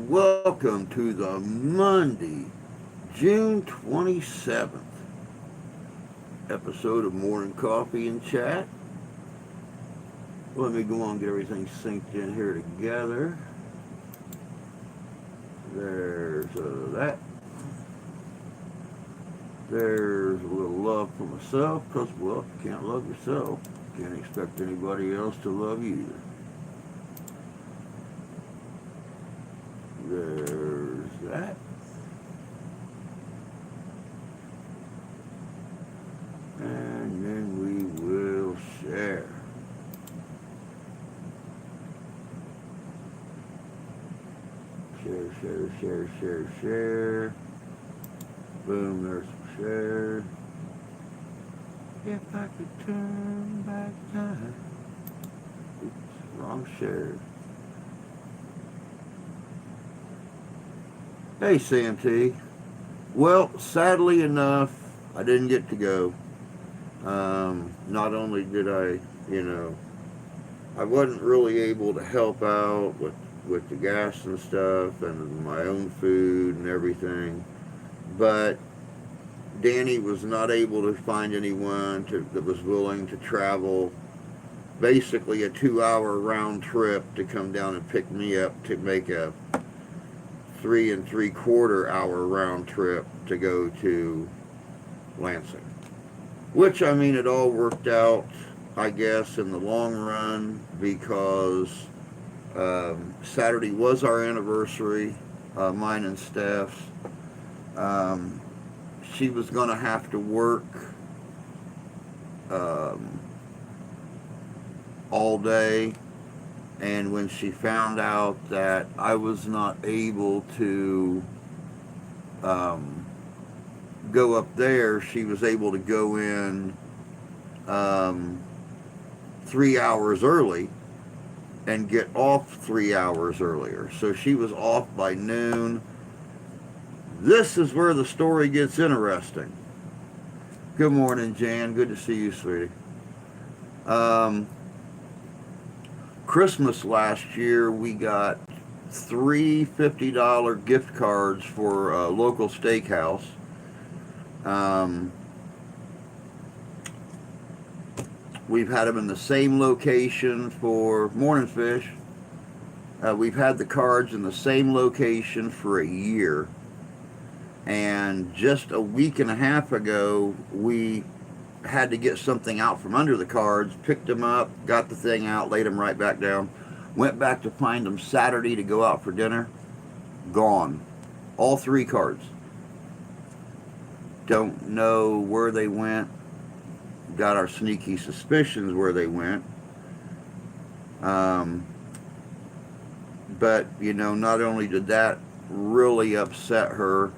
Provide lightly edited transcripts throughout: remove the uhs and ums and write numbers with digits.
welcome to the Monday, June 27th episode of Morning Coffee and Chat. Let me go on and get everything synced in here together. There's that. There's a little love for myself, because, well, if you can't love yourself, you can't expect anybody else to love you either. There's that. And then we will share. Share. Boom, there's some share. If I could turn back time. Oops, wrong share. Hey, Sam T. Well, sadly enough, I didn't get to go. Not only did I wasn't really able to help out with the gas and stuff and my own food and everything, but Danny was not able to find anyone that was willing to travel basically a 2-hour round trip to come down and pick me up to make a 3 3/4 hour round trip to go to Lansing. Which, I mean, it all worked out, I guess, in the long run, because Saturday was our anniversary, mine and Steph's. She was going to have to work all day, and when she found out that I was not able to go up there, she was able to go in 3 hours early and get off 3 hours earlier. So she was off by noon. This is where the story gets interesting. Good morning, Jan. Good to see you, sweetie. Christmas last year, we got three $50 gift cards for a local steakhouse. We've had them in the same location for Morning Fish. We've had the cards in the same location for a year. And just a week and a half ago, we had to get something out from under the cards, picked them up, got the thing out, laid them right back down, went back to find them Saturday to go out for dinner. Gone. All three cards. Don't know where they went. Got our sneaky suspicions where they went. But, not only did that really upset her,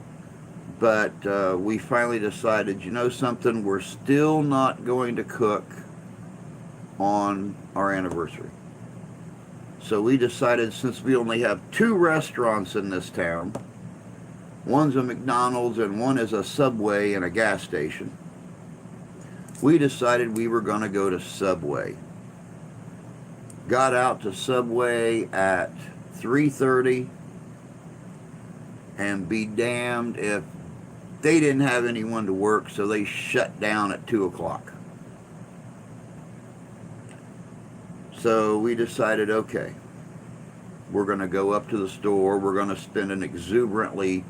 but we finally decided, something, we're still not going to cook on our anniversary. So we decided, since we only have 2 restaurants in this town, one's a McDonald's and one is a Subway and a gas station, we decided we were going to go to Subway. Got out to Subway at 3:30, and be damned if they didn't have anyone to work, so they shut down at 2 o'clock. So we decided, okay, we're going to go up to the store. We're going to spend an exuberantly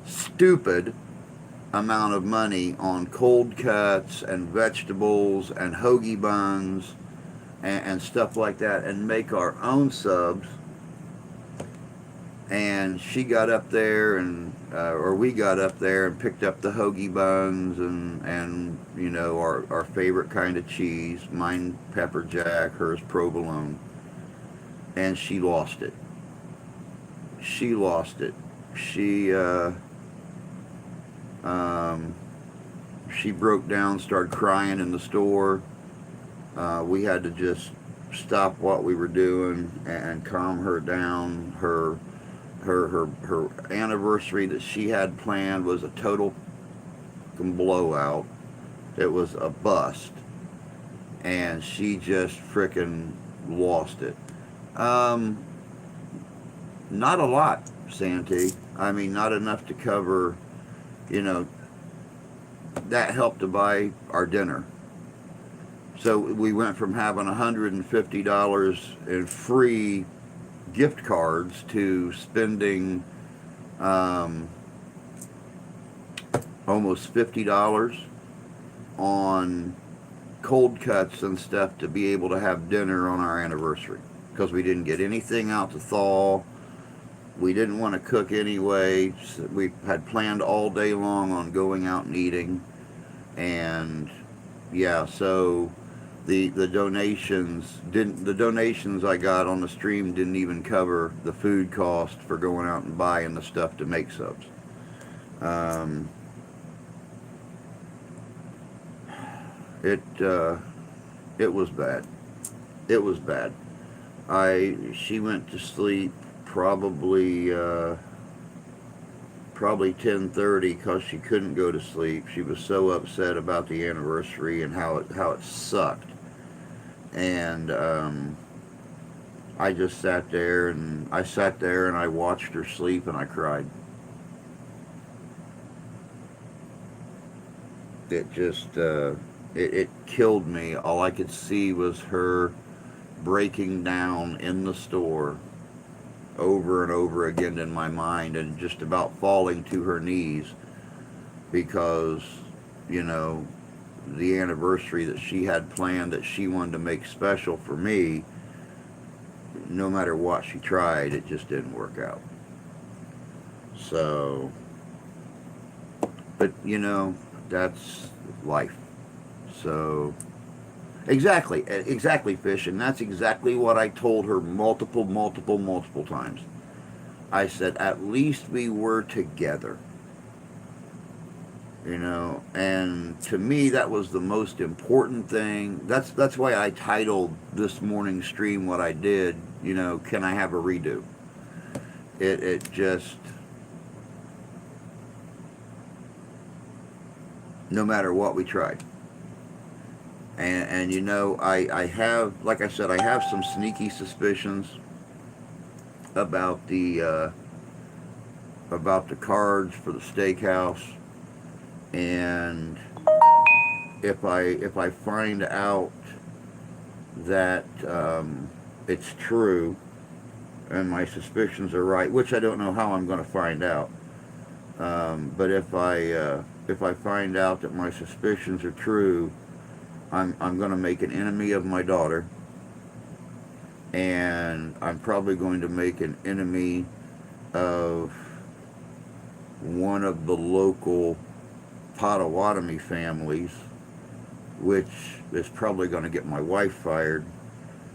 stupid amount of money on cold cuts and vegetables and hoagie buns and stuff like that, and make our own subs. And she got up there or we got up there and picked up the hoagie buns and our favorite kind of cheese, mine pepper jack, hers provolone, and she lost it. She broke down, started crying in the store. We had to just stop what we were doing and calm her down. Her anniversary that she had planned was a total blowout. It was a bust, and she just frickin' lost it. Not a lot Santee. I mean, not enough to cover, you know, that helped to buy our dinner. So we went from having $150 in free gift cards to spending um, almost $50 on cold cuts and stuff to be able to have dinner on our anniversary because we didn't get anything out to thaw. We didn't want to cook anyway. So we had planned all day long on going out and eating, and yeah, so the donations I got on the stream didn't even cover the food cost for going out and buying the stuff to make subs. Um, it it was bad. It was bad. She went to sleep probably 10:30 because she couldn't go to sleep. She was so upset about the anniversary and how it sucked. And I just sat there and I watched her sleep and I cried. It just it killed me. All I could see was her breaking down in the store over and over again in my mind and just about falling to her knees because, you know, the anniversary that she had planned that she wanted to make special for me, no matter what she tried, it just didn't work out. So, but, you know, that's life. So, exactly, Fish, and that's exactly what I told her multiple times. I said, at least we were together, you know, and to me that was the most important thing. That's why I titled this morning's stream what I did, you know, can I have a redo? It just, no matter what we tried. And you know, I have, like I said, I have some sneaky suspicions about the cards for the steakhouse, and if I find out that it's true and my suspicions are right, which I don't know how I'm going to find out, but if I find out that my suspicions are true, I'm going to make an enemy of my daughter, and I'm probably going to make an enemy of one of the local Potawatomi families, which is probably going to get my wife fired,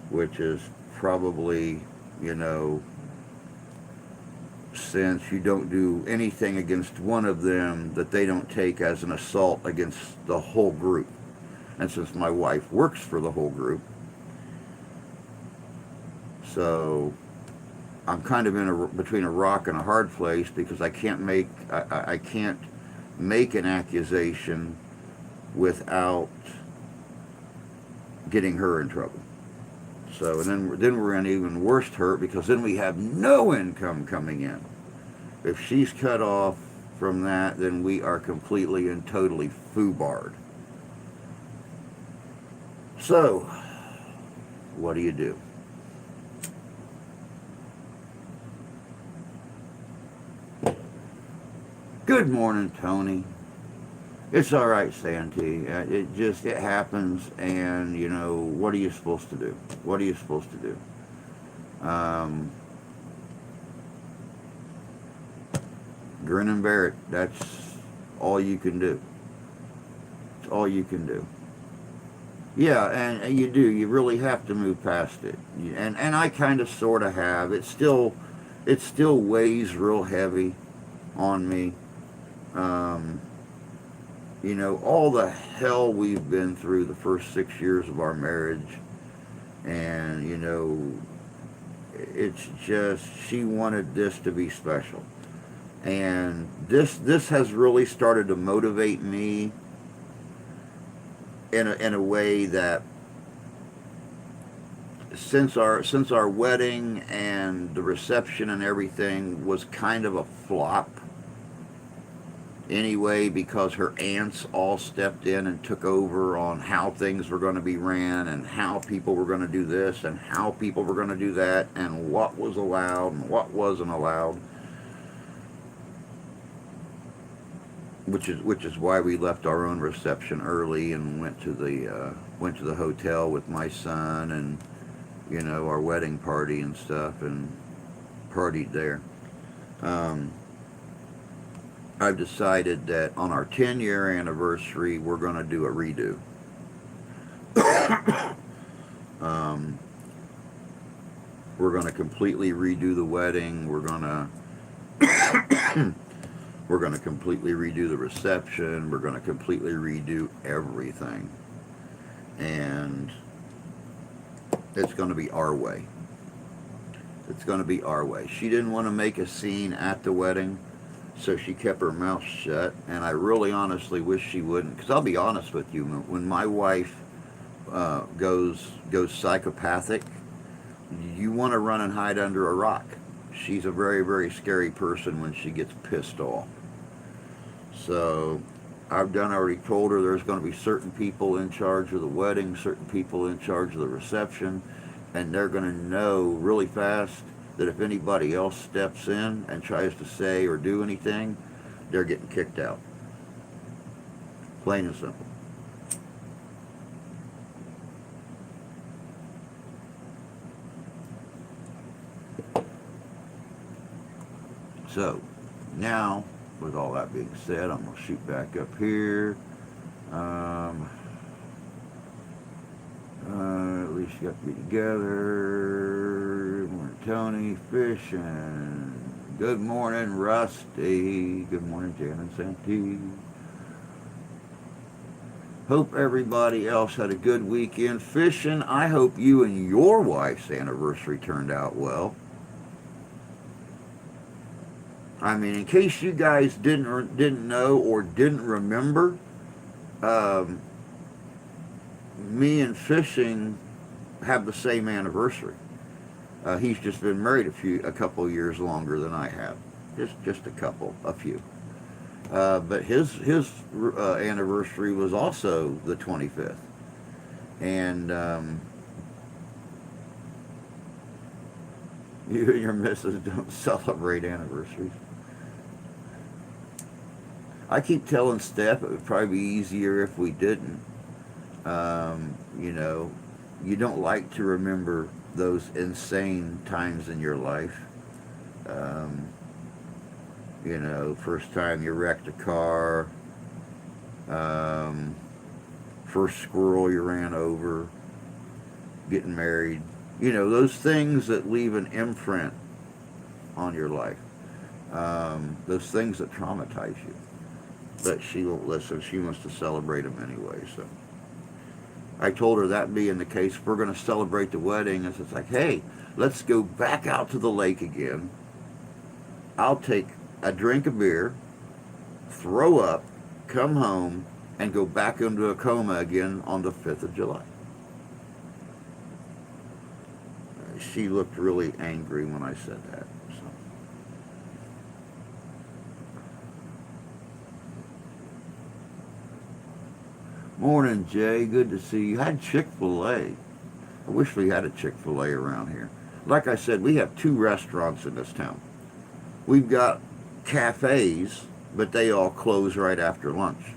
which is probably, you know, since you don't do anything against one of them that they don't take as an assault against the whole group. And since my wife works for the whole group, so I'm kind of between a rock and a hard place because I can't make an accusation without getting her in trouble. So and then we're in even worse hurt because then we have no income coming in. If she's cut off from that, then we are completely and totally foobarred. So, what do you do? Good morning, Tony. It's all right, Santee. It happens, and you know, what are you supposed to do? What are you supposed to do? Grin and bear it. That's all you can do. It's all you can do. Yeah, and you do. You really have to move past it. And I kind of sort of have. It still weighs real heavy on me. You know, all the hell we've been through the first 6 years of our marriage, and you know, it's just she wanted this to be special, and this has really started to motivate me in a way that since our wedding and the reception and everything was kind of a flop anyway, because her aunts all stepped in and took over on how things were going to be ran and how people were going to do this and how people were going to do that and what was allowed and what wasn't allowed, which is why we left our own reception early and went to the hotel with my son and our wedding party and stuff, and partied there. Um, I've decided that on our 10-year anniversary, we're going to do a redo. um, we're going to completely redo the wedding. We're going to completely redo the reception. We're going to completely redo everything, and it's going to be our way. It's going to be our way. She didn't want to make a scene at the wedding, so she kept her mouth shut, and I really honestly wish she wouldn't, because I'll be honest with you, when my wife goes psychopathic, you want to run and hide under a rock. She's a very, very scary person when she gets pissed off. So I've already told her there's going to be certain people in charge of the wedding, certain people in charge of the reception, and they're going to know really fast that if anybody else steps in and tries to say or do anything, they're getting kicked out. Plain and simple. So, now, with all that being said, I'm going to shoot back up here. At least you got to be together. Good morning, Tony. Fishing. Good morning, Rusty. Good morning, Jan and Santi. Hope everybody else had a good weekend fishing. I hope you and your wife's anniversary turned out well. I mean, in case you guys didn't know or didn't remember, me and Fishing have the same anniversary. He's just been married a couple years longer than I have, just a few. But his anniversary was also the 25th, and you and your missus don't celebrate anniversaries. I keep telling Steph it would probably be easier if we didn't. You don't like to remember those insane times in your life. First time you wrecked a car, first squirrel you ran over, getting married. Those things that leave an imprint on your life. Those things that traumatize you. But she won't listen. She wants to celebrate them anyway. So I told her that being the case, if we're going to celebrate the wedding, it's like, hey, let's go back out to the lake again. I'll take a drink of beer, throw up, come home, and go back into a coma again on the 5th of July. She looked really angry when I said that. So. Morning, Jay. Good to see you. I had Chick-fil-A. I wish we had a Chick-fil-A around here. Like I said, we have 2 restaurants in this town. We've got cafes, but they all close right after lunch.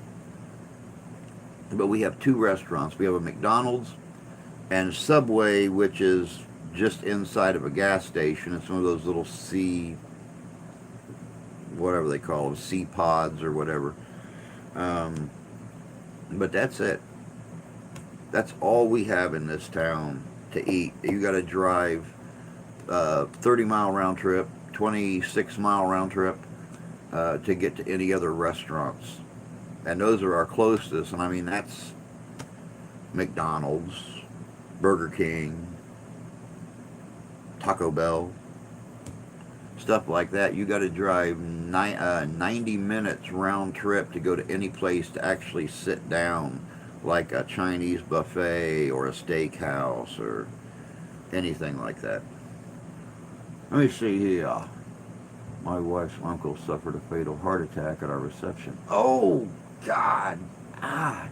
But we have 2 restaurants. We have a McDonald's and Subway, which is just inside of a gas station. It's one of those little whatever they call them, C pods or whatever. But that's it. That's all we have in this town to eat. You got to drive 30-mile round trip, 26-mile round trip to get to any other restaurants. And those are our closest. And I mean, that's McDonald's, Burger King, Taco Bell, stuff like that. You got to drive 90 minutes round trip to go to any place to actually sit down, like a Chinese buffet or a steakhouse or anything like that. Let me see here. My wife's uncle suffered a fatal heart attack at our reception. Oh, God. Ah,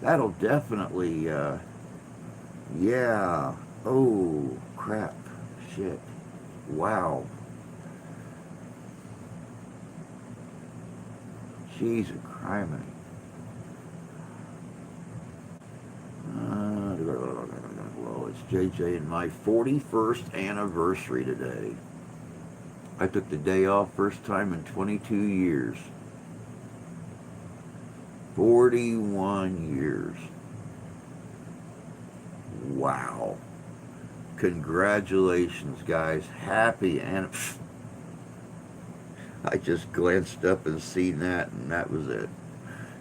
that'll definitely, yeah. Oh, crap. Shit. Wow. Jeez, criminy. Well, it's JJ and my 41st anniversary today. I took the day off first time in 22 years. 41 years. Wow. Congratulations, guys. Happy and I just glanced up and seen that, and that was it.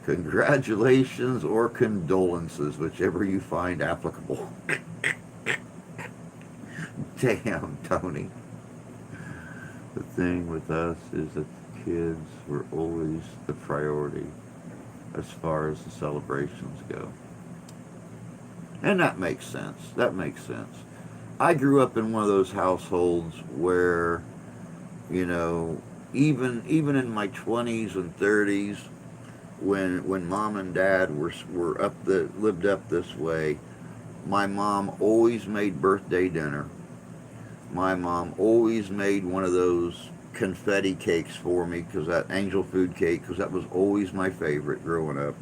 Congratulations or condolences, whichever you find applicable. Damn, Tony. The thing with us is that the kids were always the priority as far as the celebrations go. And that makes sense. That makes sense. I grew up in one of those households where, you know, even in my 20s and 30s, when mom and dad were lived up this way, my mom always made birthday dinner. My mom always made one of those confetti cakes for me, because that angel food cake, because that was always my favorite growing up.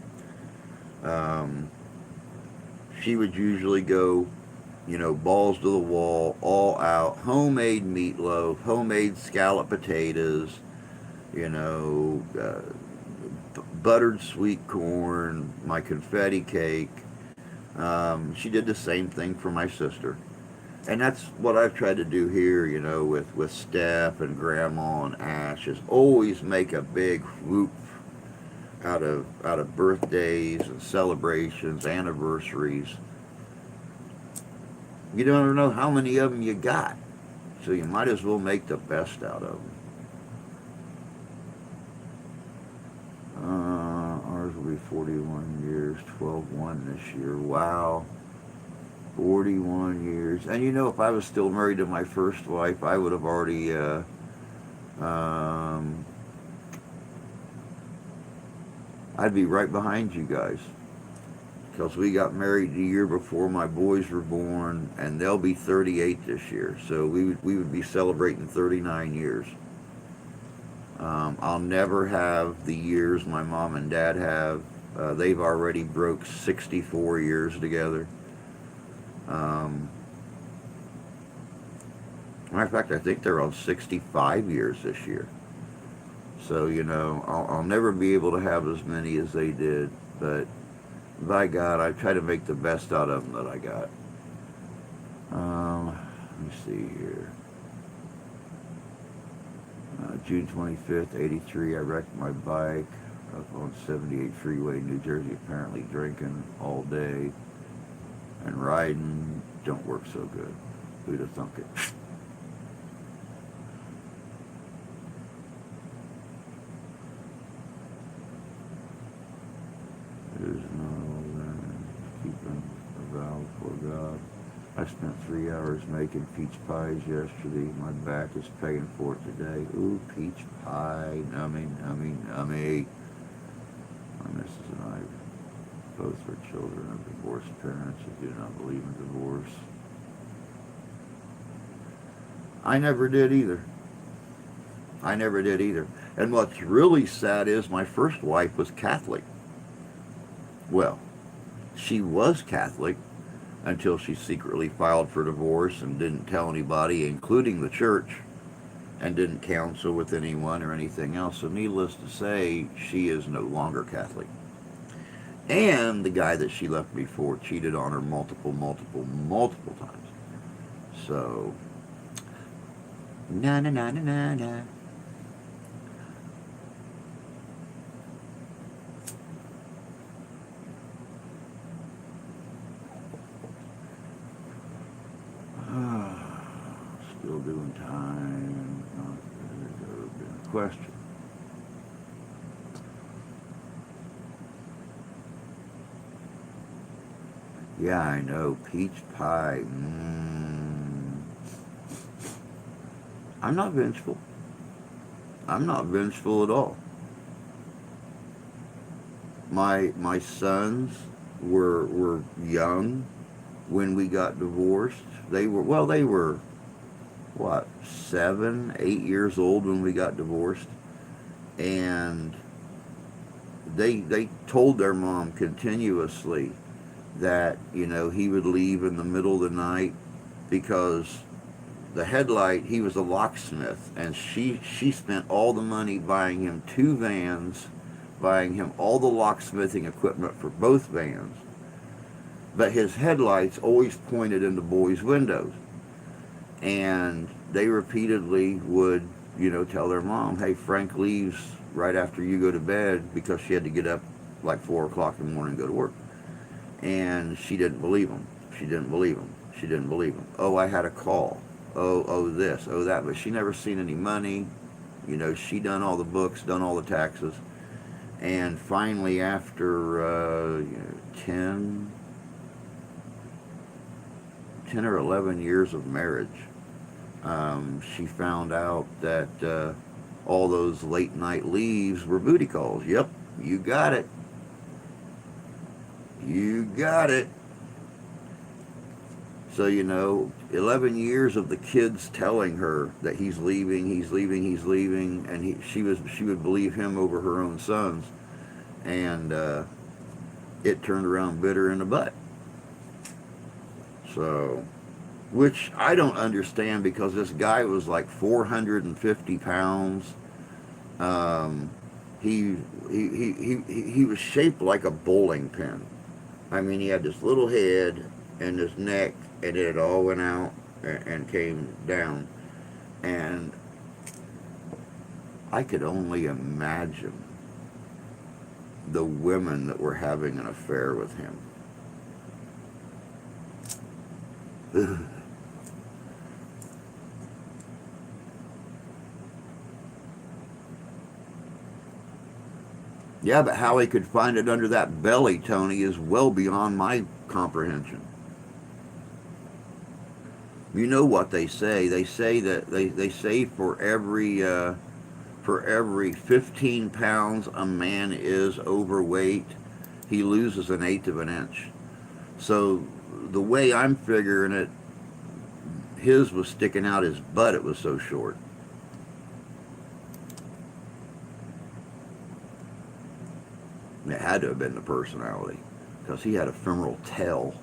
She would usually go, you know, balls to the wall, all out, homemade meatloaf, homemade scallop potatoes, you know, buttered sweet corn, my confetti cake. She did the same thing for my sister. And that's what I've tried to do here, you know, with Steph and Grandma and Ash, is always make a big whoop out of birthdays and celebrations, anniversaries. You don't know how many of them you got, so you might as well make the best out of them. Ours will be 41 years, 12/1 this year. Wow. 41 years. And you know, if I was still married to my first wife, I would have already, I'd be right behind you guys. Because we got married the year before my boys were born, and they'll be 38 this year. So we would be celebrating 39 years. I'll never have the years my mom and dad have. They've already broke 64 years together. Matter of fact, I think they're on 65 years this year. So, you know, I'll never be able to have as many as they did, but by God, I try to make the best out of them that I got. Let me see here. June 25th, 83, I wrecked my bike up on 78 Freeway, New Jersey, apparently drinking all day and riding don't work so good. Who'd have thunk it? There's no keeping a vow for God. I spent 3 hours making peach pies yesterday. My back is paying for it today. Ooh, peach pie. Nummy. My missus and I both are children of divorced parents who do not believe in divorce. I never did either. And what's really sad is my first wife was Catholic. Well, she was Catholic until she secretly filed for divorce and didn't tell anybody, including the church, and didn't counsel with anyone or anything else. So needless to say, she is no longer Catholic. And the guy that she left me for cheated on her multiple times. So, na. Still doing time. Question. Yeah, I know. Peach pie. I'm not vengeful. I'm not vengeful at all. My sons were young when we got divorced. They were what, 7, 8 years old when we got divorced, and they told their mom continuously that he would leave in the middle of the night because the headlight, he was a locksmith, and she spent all the money buying him 2 vans, buying him all the locksmithing equipment for both vans, but his headlights always pointed in the boys' windows. And they repeatedly would, tell their mom, hey, Frank leaves right after you go to bed, because she had to get up like 4 o'clock in the morning and go to work. And she didn't believe him. She didn't believe him. She didn't believe him. Oh, I had a call. Oh, this, oh, that. But she never seen any money. She done all the books, done all the taxes. And finally, after 10 or 11 years of marriage, she found out that all those late night leaves were booty calls. Yep, you got it. You got it. So, 11 years of the kids telling her that he's leaving, and she would believe him over her own sons, and it turned around bitter in the butt. So, which I don't understand, because this guy was like 450 pounds. He was shaped like a bowling pin. I mean, he had this little head and this neck, and it all went out and came down. And I could only imagine the women that were having an affair with him. Yeah, but how he could find it under that belly, Tony, is well beyond my comprehension. You know what they say? They say that they say for every 15 pounds a man is overweight, he loses an eighth of an inch. So the way I'm figuring it, his was sticking out his butt, it was so short. It had to have been the personality, because he had a femoral tail.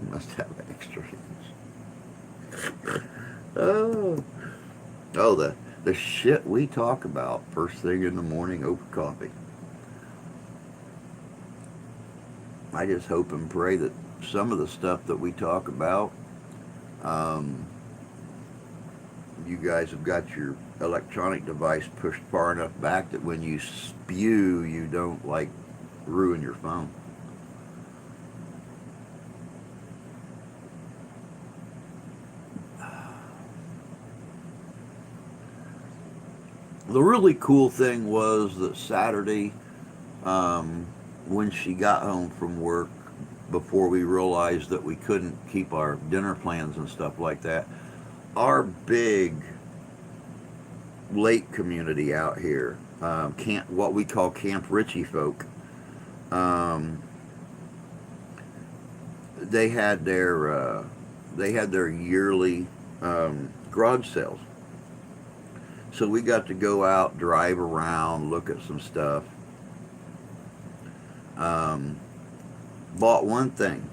Must have extra hands. Oh, the shit we talk about first thing in the morning over coffee. I just hope and pray that some of the stuff that we talk about, you guys have got your electronic device pushed far enough back that when you spew, you don't ruin your phone. The really cool thing was that Saturday, when she got home from work, before we realized that we couldn't keep our dinner plans and stuff like that, our big lake community out here, what we call Camp Ritchie folk, they had their yearly garage sales. So we got to go out, drive around, look at some stuff. Bought one thing,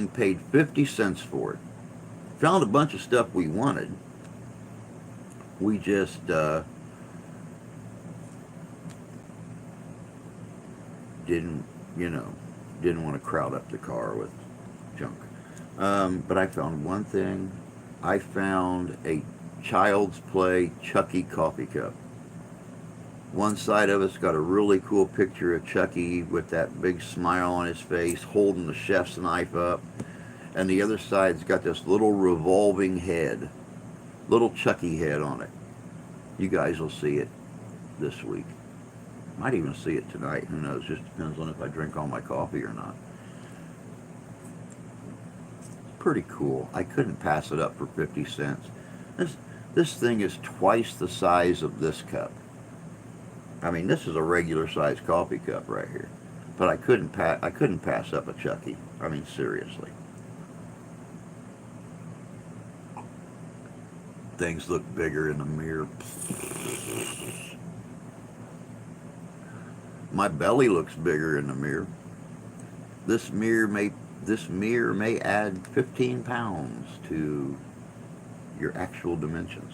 paid 50 cents for it. Found a bunch of stuff we wanted. We just didn't want to crowd up the car with junk. But I found one thing. I found a Child's Play Chucky coffee cup. One side of it's got a really cool picture of Chucky with that big smile on his face, holding the chef's knife up. and the other side's got this little revolving head, little Chucky head on it. You guys will see it this week. Might even see it tonight. Who knows? Just depends on if I drink all my coffee or not. Pretty cool. I couldn't pass it up for 50 cents. This thing is twice the size of this cup. I mean, this is a regular sized coffee cup right here. But I couldn't pass up a Chucky. I mean, seriously. Things look bigger in the mirror. My belly looks bigger in the mirror. This mirror may add 15 pounds to your actual dimensions.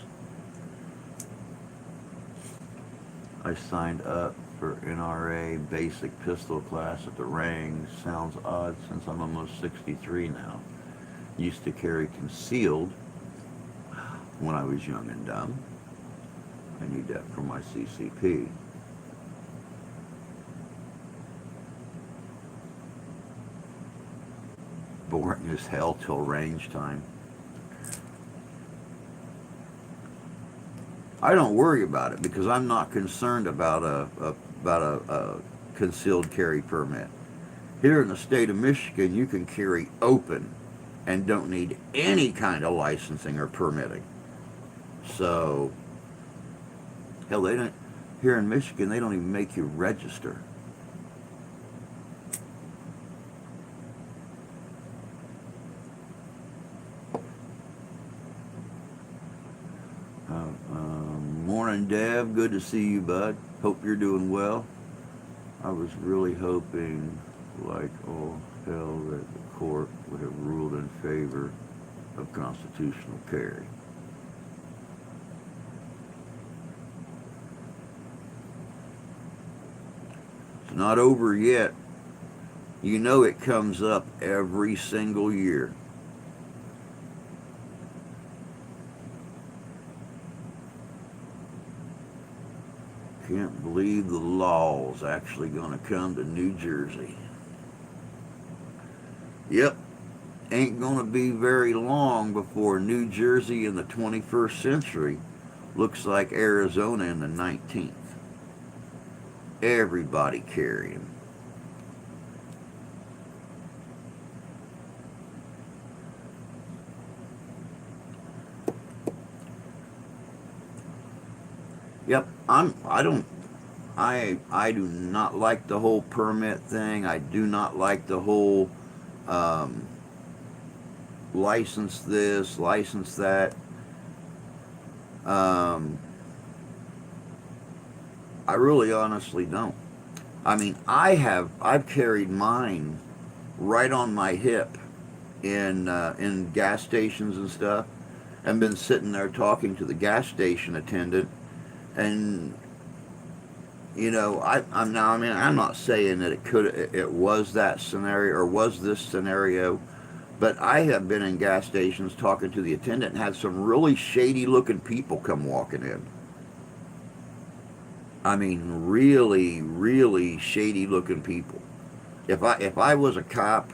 I signed up for NRA basic pistol class at the Range. Sounds odd since I'm almost 63 now. Used to carry concealed when I was young and dumb. I need that for my CCP. Boring as hell till range time. I don't worry about it because I'm not concerned about a concealed carry permit. Here in the state of Michigan, you can carry open and don't need any kind of licensing or permitting. So, hell, they don't. Here in Michigan, they don't even make you register. Morning, Dev. Good to see you, bud. Hope you're doing well. I was really hoping, like all hell, that the court would have ruled in favor of constitutional carry. It's not over yet. You know it comes up every single year. Can't believe the law's actually going to come to New Jersey. Yep, ain't going to be very long before New Jersey in the 21st century looks like Arizona in the 19th. Everybody carrying. Yep, I do not like the whole permit thing. I do not like the whole license this, license that. I really honestly don't. I mean, I've carried mine right on my hip in gas stations and stuff, and been sitting there talking to the gas station attendant. And you know, I'm not saying that it was that scenario or was this scenario, but I have been in gas stations talking to the attendant and had some really shady looking people come walking in. I mean, really, really shady looking people. If I was a cop,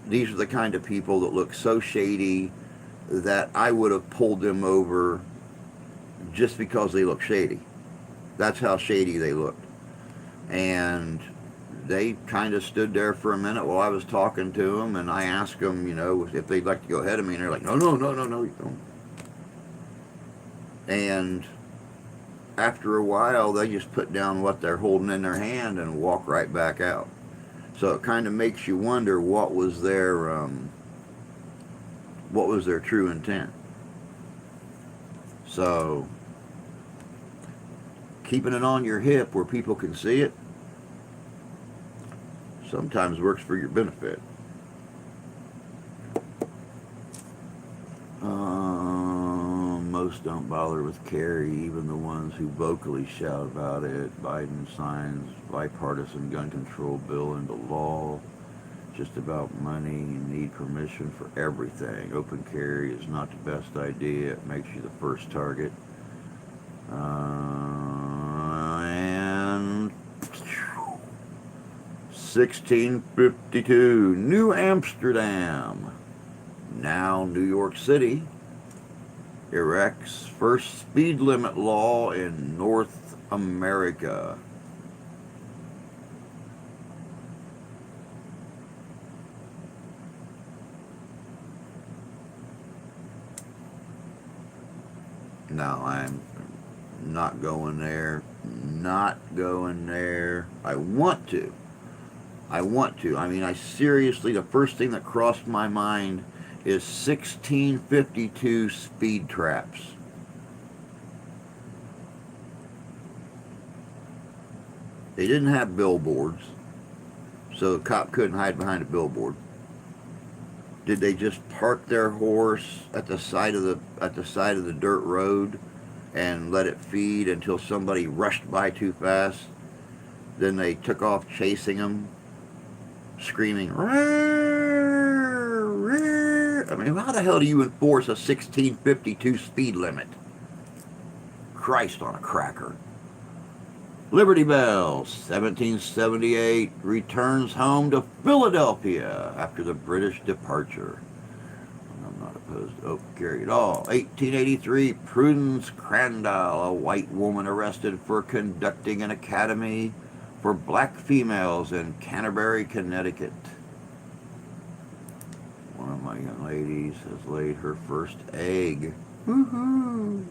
these are the kind of people that look so shady that I would have pulled them over just because they look shady. That's how shady they looked. And they kind of stood there for a minute while I was talking to them, and I asked them, you know, if they'd like to go ahead of me, and they're like, no, you don't. And after a while, they just put down what they're holding in their hand and walk right back out. So it kind of makes you wonder what was their true intent. So, keeping it on your hip where people can see it sometimes works for your benefit. Most don't bother with carry, even the ones who vocally shout about it. Biden signs bipartisan gun control bill into law. Just about money. You need permission for everything. Open carry is not the best idea. It makes you the first target. And 1652, New Amsterdam, now New York City, erects first speed limit law in North America. No, I'm not going there. Not going there. I want to. I mean, I seriously, the first thing that crossed my mind is 1652 speed traps. They didn't have billboards, so a cop couldn't hide behind a billboard. Did they just park their horse at the side of the dirt road and let it feed until somebody rushed by too fast? Then they took off chasing them, screaming, "Rawr, rawr." I mean, how the hell do you enforce a 1652 speed limit? Christ on a cracker. Liberty Bell, 1778, returns home to Philadelphia after the British departure. I'm not opposed to carry it all. 1883, Prudence Crandall, a white woman arrested for conducting an academy for black females in Canterbury, Connecticut. One of my young ladies has laid her first egg. Woohoo!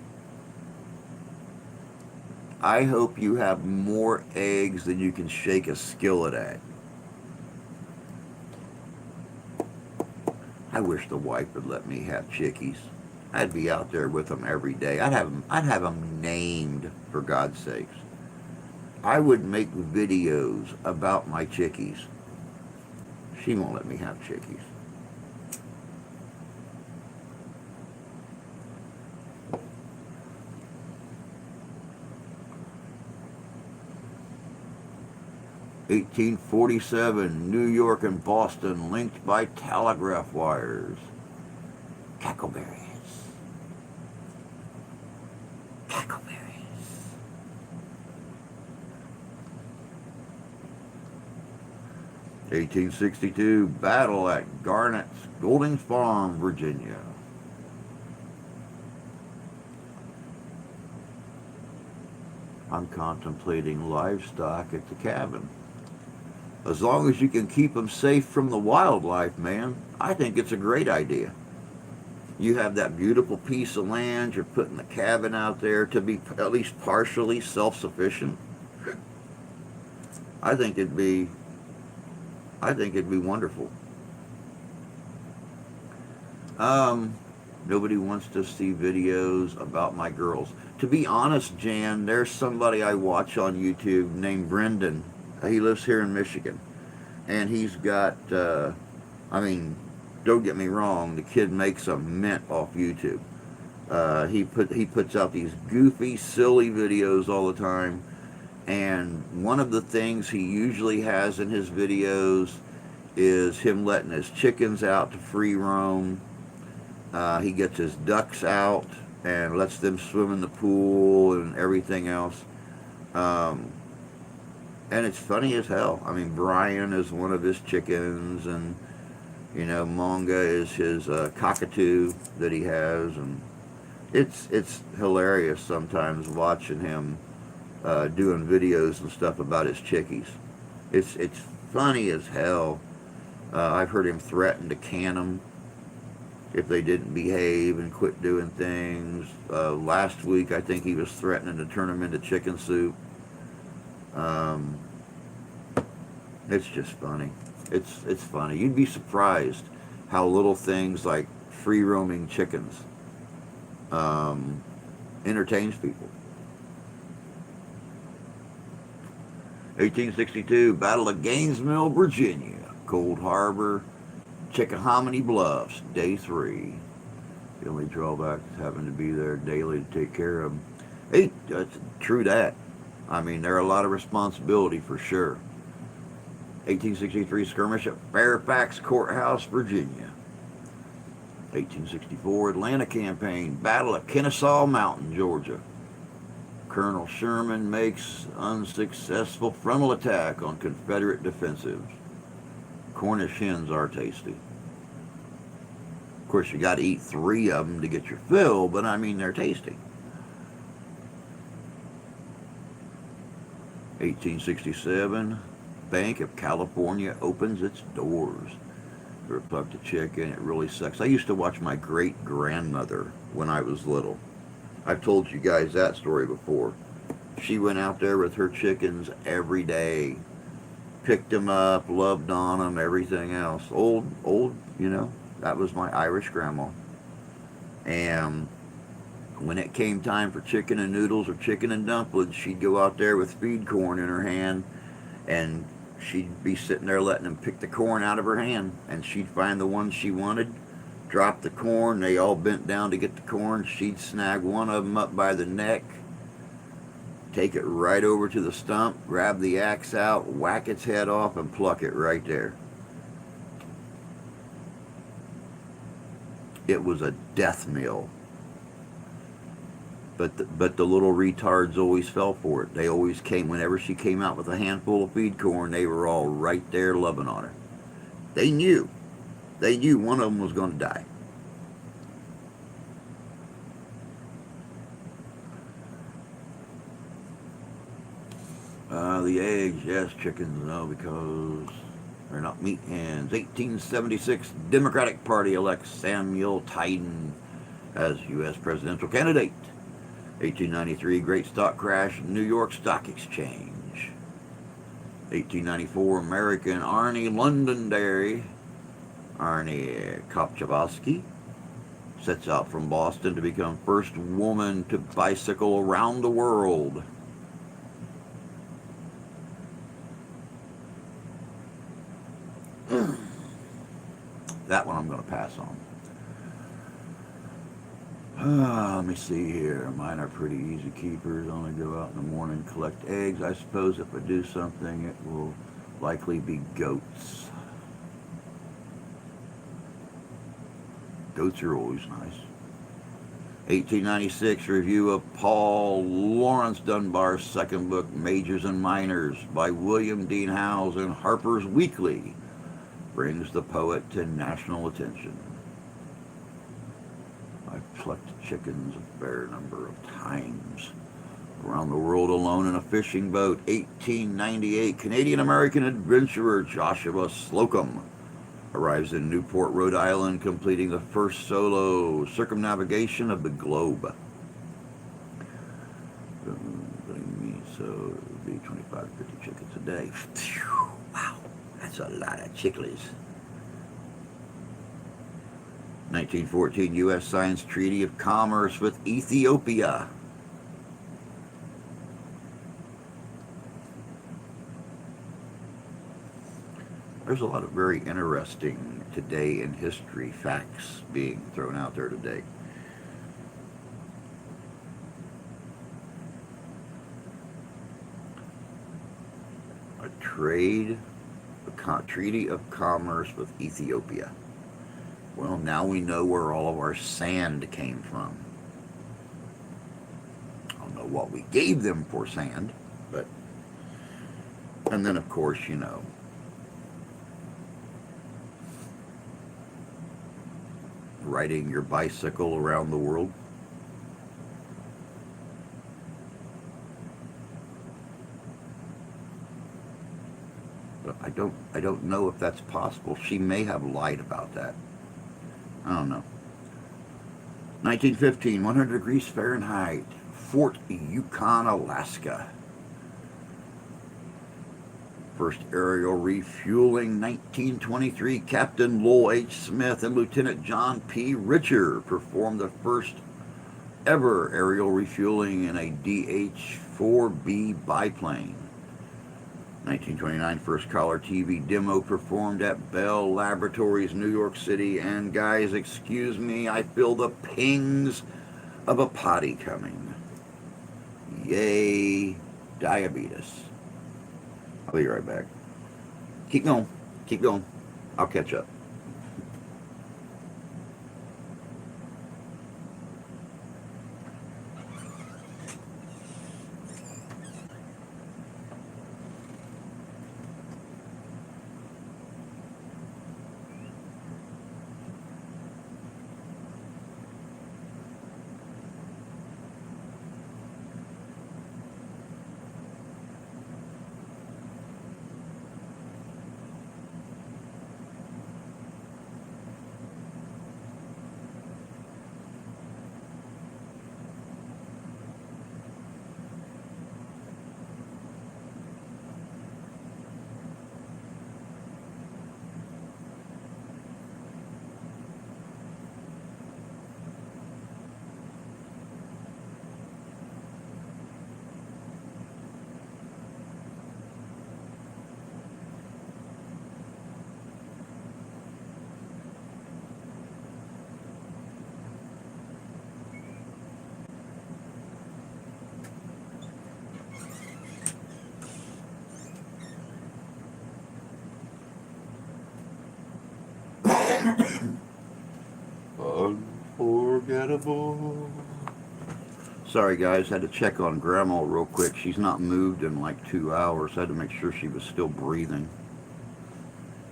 I hope you have more eggs than you can shake a skillet at. I wish the wife would let me have chickies. I'd be out there with them every day. I'd have them named, for God's sakes. I would make videos about my chickies. She won't let me have chickies. (1847), New York and Boston linked by telegraph wires. Cackleberries. Cackleberries. 1862, battle at Garnett's Golding Farm, Virginia. I'm contemplating livestock at the cabin. As long as you can keep them safe from the wildlife, man, I think it's a great idea. You have that beautiful piece of land, you're putting the cabin out there to be at least partially self-sufficient. I think it'd be wonderful. Nobody wants to see videos about my girls. To be honest, Jan, there's somebody I watch on YouTube named Brendan. He lives here in Michigan, and he's got, don't get me wrong, the kid makes a mint off YouTube. He puts out these goofy, silly videos all the time, and one of the things he usually has in his videos is him letting his chickens out to free roam. He gets his ducks out and lets them swim in the pool and everything else. And it's funny as hell. I mean, Brian is one of his chickens, and, Monga is his cockatoo that he has, and it's hilarious sometimes watching him doing videos and stuff about his chickies. It's funny as hell. I've heard him threaten to can them if they didn't behave and quit doing things. Last week, I think he was threatening to turn them into chicken soup. It's just funny. It's funny. You'd be surprised how little things like free roaming chickens entertains people. 1862, Battle of Gainesville, Virginia. Cold Harbor, Chickahominy Bluffs, Day 3. The only drawback is having to be there daily to take care of them. Hey, that's true that. I mean, they're a lot of responsibility for sure. 1863, skirmish at Fairfax Courthouse, Virginia. 1864, Atlanta Campaign, Battle at Kennesaw Mountain, Georgia. Colonel Sherman makes unsuccessful frontal attack on Confederate defensives. Cornish hens are tasty. Of course, you got to eat 3 of them to get your fill, but I mean, they're tasty. 1867, Bank of California opens its doors. For a puck to chicken, it really sucks. I used to watch my great-grandmother when I was little. I've told you guys that story before. She went out there with her chickens every day, picked them up, loved on them, everything else. Old, that was my Irish grandma. And when it came time for chicken and noodles or chicken and dumplings, she'd go out there with feed corn in her hand, and she'd be sitting there letting them pick the corn out of her hand, and she'd find the ones she wanted, drop the corn, they all bent down to get the corn, she'd snag one of them up by the neck, take it right over to the stump, grab the axe out, whack its head off, and pluck it right there. It was a death meal. But the little retards always fell for it. They always came, whenever she came out with a handful of feed corn, they were all right there loving on her. They knew one of them was going to die. The eggs, yes, chickens, no, because they're not meat hens. 1876, Democratic Party elects Samuel Tyden as U.S. presidential candidate. 1893, Great Stock Crash, New York Stock Exchange. 1894, American Arnie Londonderry, Arnie Kopchavsky, sets out from Boston to become first woman to bicycle around the world. That one I'm going to pass on. Let me see here. Mine are pretty easy keepers. Only go out in the morning, collect eggs. I suppose if I do something, it will likely be goats. Goats are always nice. 1896, review of Paul Laurence Dunbar's second book, Majors and Minors, by William Dean Howells in Harper's Weekly, brings the poet to national attention. I've plucked chickens a fair number of times. Around the world alone in a fishing boat. 1898, Canadian-American adventurer Joshua Slocum arrives in Newport, Rhode Island, completing the first solo circumnavigation of the globe. So it would be 25 to 50 chickens a day. Wow, that's a lot of chickens. 1914, U.S. signs Treaty of Commerce with Ethiopia. There's a lot of very interesting today in history facts being thrown out there today. A Treaty of Commerce with Ethiopia. Well, now we know where all of our sand came from. I don't know what we gave them for sand, but... And then, of course, riding your bicycle around the world. But I don't know if that's possible. She may have lied about that. I don't know. 1915, 100 degrees Fahrenheit, Fort Yukon, Alaska. First aerial refueling, 1923, Captain Lowell H. Smith and Lieutenant John P. Richer performed the first ever aerial refueling in a DH-4B biplane. 1929, first color TV demo performed at Bell Laboratories, New York City. And guys, excuse me, I feel the pings of a potty coming. Yay, diabetes. I'll be right back. Keep going. I'll catch up. Unforgettable. Sorry guys, had to check on Grandma real quick. She's not moved in like 2 hours. Had to make sure she was still breathing.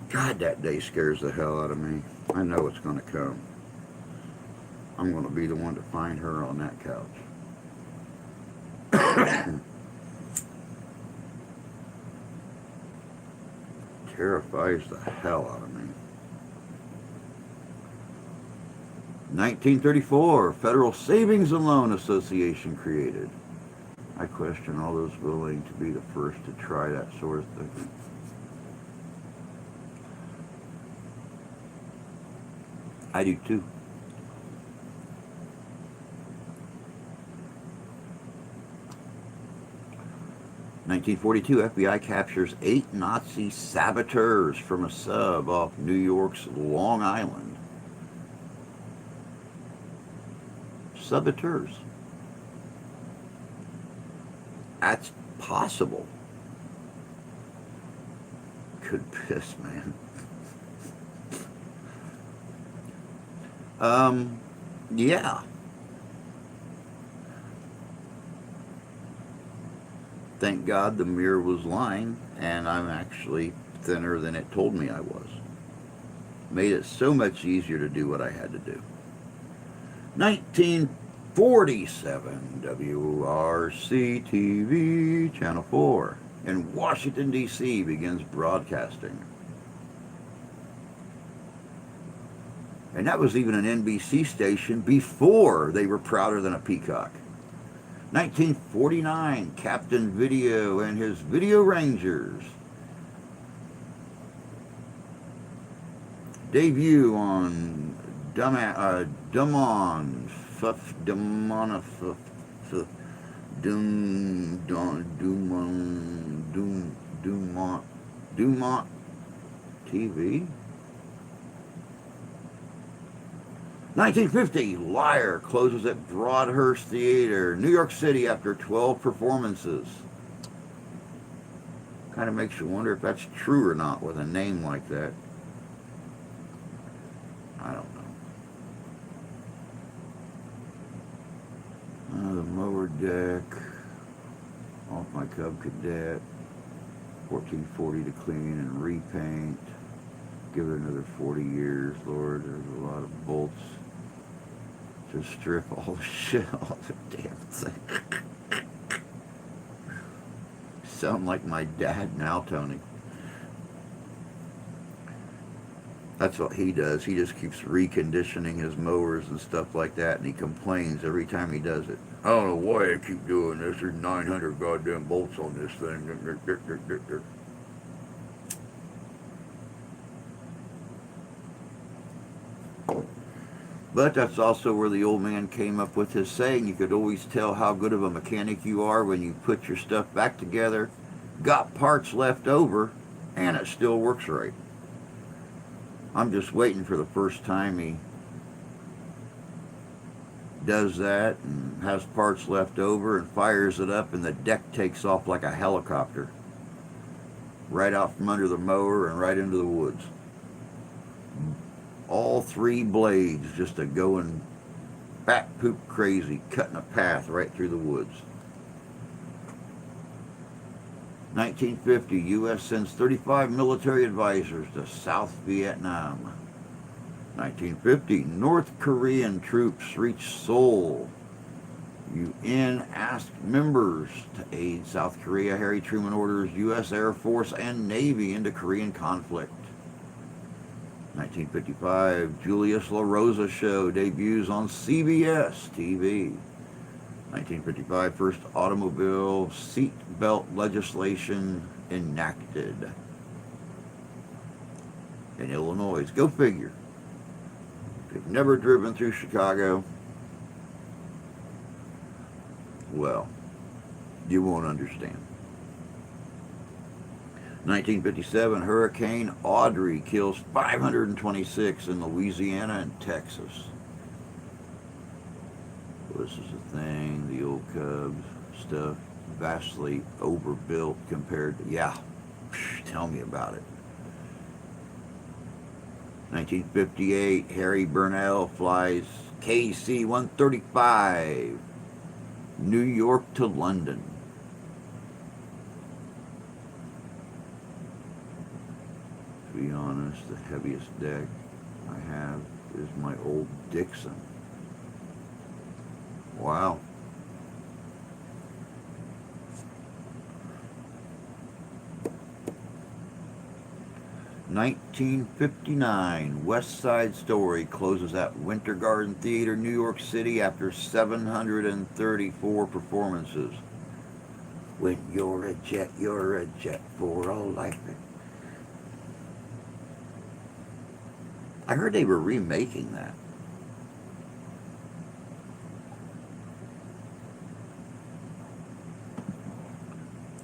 God, that day scares the hell out of me. I know it's going to come. I'm going to be the one to find her on that couch. Terrifies the hell out of me. 1934, Federal Savings and Loan Association created. I question all those willing to be the first to try that sort of thing. I do too. (1942) FBI captures 8 Nazi saboteurs from a sub off New York's Long Island. Saboteurs. That's possible. Could piss, man. Yeah. Thank God the mirror was lying, and I'm actually thinner than it told me I was. Made it so much easier to do what I had to do. 1947, WRC-TV, Channel 4, in Washington, D.C. begins broadcasting. And that was even an NBC station before they were prouder than a peacock. 1949, Captain Video and his Video Rangers debut on Dumont, TV. 1950, Liar closes at Broadhurst Theater, New York City after 12 performances. Kind of makes you wonder if that's true or not with a name like that. I don't know. The mower deck, off my Cub Cadet, 1440 to clean and repaint. Give it another 40 years, Lord. There's a lot of bolts to strip all the shit off the damn thing. Sound like my dad now, Tony. That's what he does. He just keeps reconditioning his mowers and stuff like that, and he complains every time he does it. I don't know why I keep doing this. There's 900 goddamn bolts on this thing. But that's also where the old man came up with his saying, you could always tell how good of a mechanic you are when you put your stuff back together, got parts left over, and it still works right. I'm just waiting for the first time he does that and has parts left over and fires it up and the deck takes off like a helicopter. Right out from under the mower and right into the woods. All 3 blades just a going bat poop crazy, cutting a path right through the woods. 1950, U.S. sends 35 military advisors to South Vietnam. 1950, North Korean troops reach Seoul. UN asked members to aid South Korea. Harry Truman orders U.S. Air Force and Navy into Korean conflict. 1955, Julius La Rosa Show debuts on CBS TV. 1955, first automobile seat belt legislation enacted in Illinois. Go figure. If you've never driven through Chicago, well, you won't understand. 1957, Hurricane Audrey kills 526 in Louisiana and Texas. This is the thing, the old Cubs stuff, vastly overbuilt compared to, yeah, tell me about it. 1958, Harry Burnell flies KC-135, New York to London. To be honest, the heaviest deck I have is my old Dixon. Wow. "1959, West Side Story closes at Winter Garden Theater, New York City after 734 performances. When you're a jet for all life." I heard they were remaking that.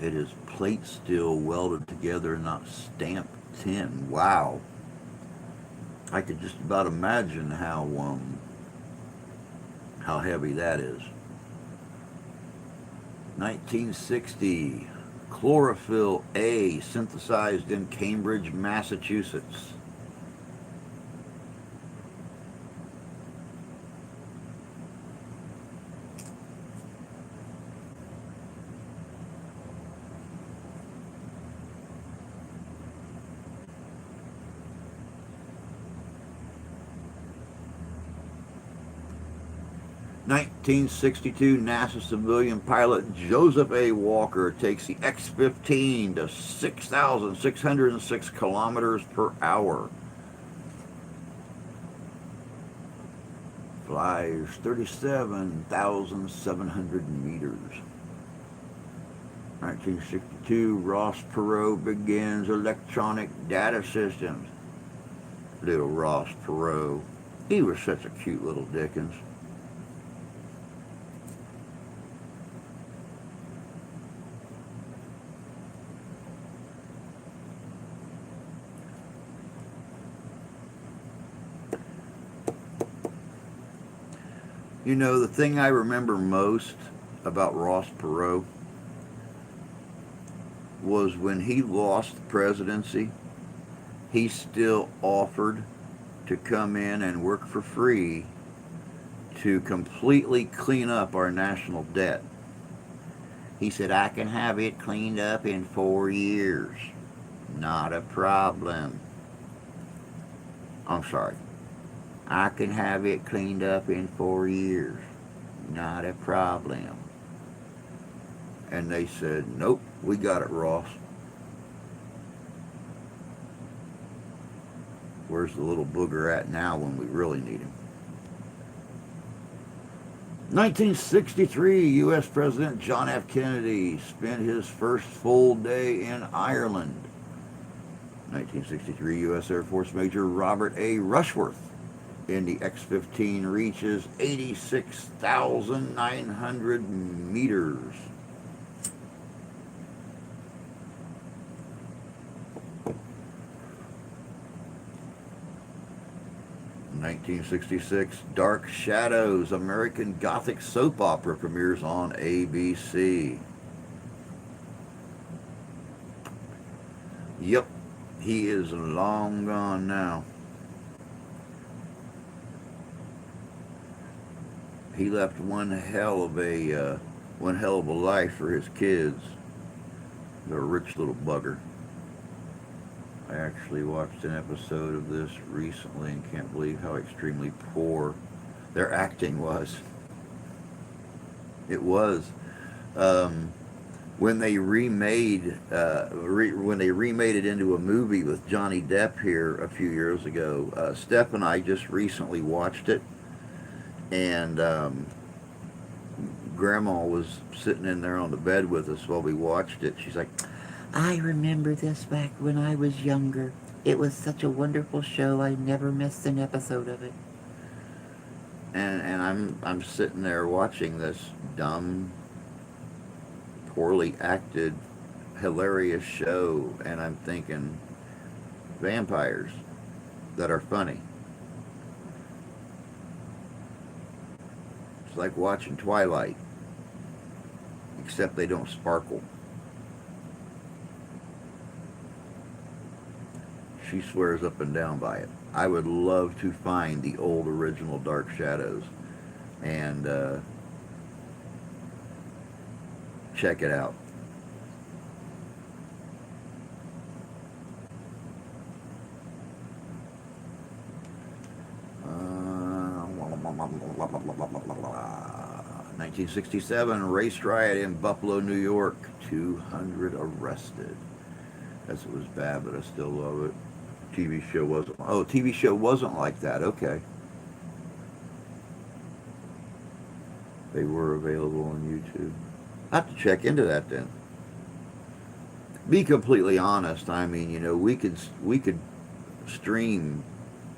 It is plate steel welded together, not stamped tin. Wow. I could just about imagine how heavy that is. 1960, chlorophyll A synthesized in Cambridge, Massachusetts. 1962, NASA civilian pilot Joseph A. Walker takes the X-15 to 6,606 kilometers per hour. Flies 37,700 meters. 1962, Ross Perot begins electronic data systems. Little Ross Perot. He was such a cute little Dickens. You know, the thing I remember most about Ross Perot was when he lost the presidency, he still offered to come in and work for free to completely clean up our national debt. He said, "I can have it cleaned up in 4 years. Not a problem." I'm sorry. "I can have it cleaned up in 4 years. Not a problem." And they said, "Nope, we got it, Ross. Where's the little booger at now when we really need him?" 1963, U.S. President John F. Kennedy spent his first full day in Ireland. 1963, U.S. Air Force Major Robert A. Rushworth in the X-15 reaches 86,900 meters. In 1966, Dark Shadows, American Gothic soap opera, premieres on ABC. Yep, he is long gone now. He left one hell of a life for his kids. They're a rich little bugger. I actually watched an episode of this recently and can't believe how extremely poor their acting was. It was. When they remade it into a movie with Johnny Depp here a few years ago, Steph and I just recently watched it, and Grandma was sitting in there on the bed with us while we watched it. She's like, "I remember this back when I was younger. It was such a wonderful show. I never missed an episode of it." And I'm sitting there watching this dumb, poorly acted, hilarious show, and I'm thinking, vampires that are funny. It's like watching Twilight, except they don't sparkle. she swears up and down by it. I would love to find the old original Dark Shadows and check it out. Uh, 1967 race riot in Buffalo, New York. 200 arrested. Guess it was bad, but I still love it. TV show wasn't. Oh, TV show wasn't like that. Okay, they were available on YouTube. I have to check into that then. Be completely honest. I mean, we could stream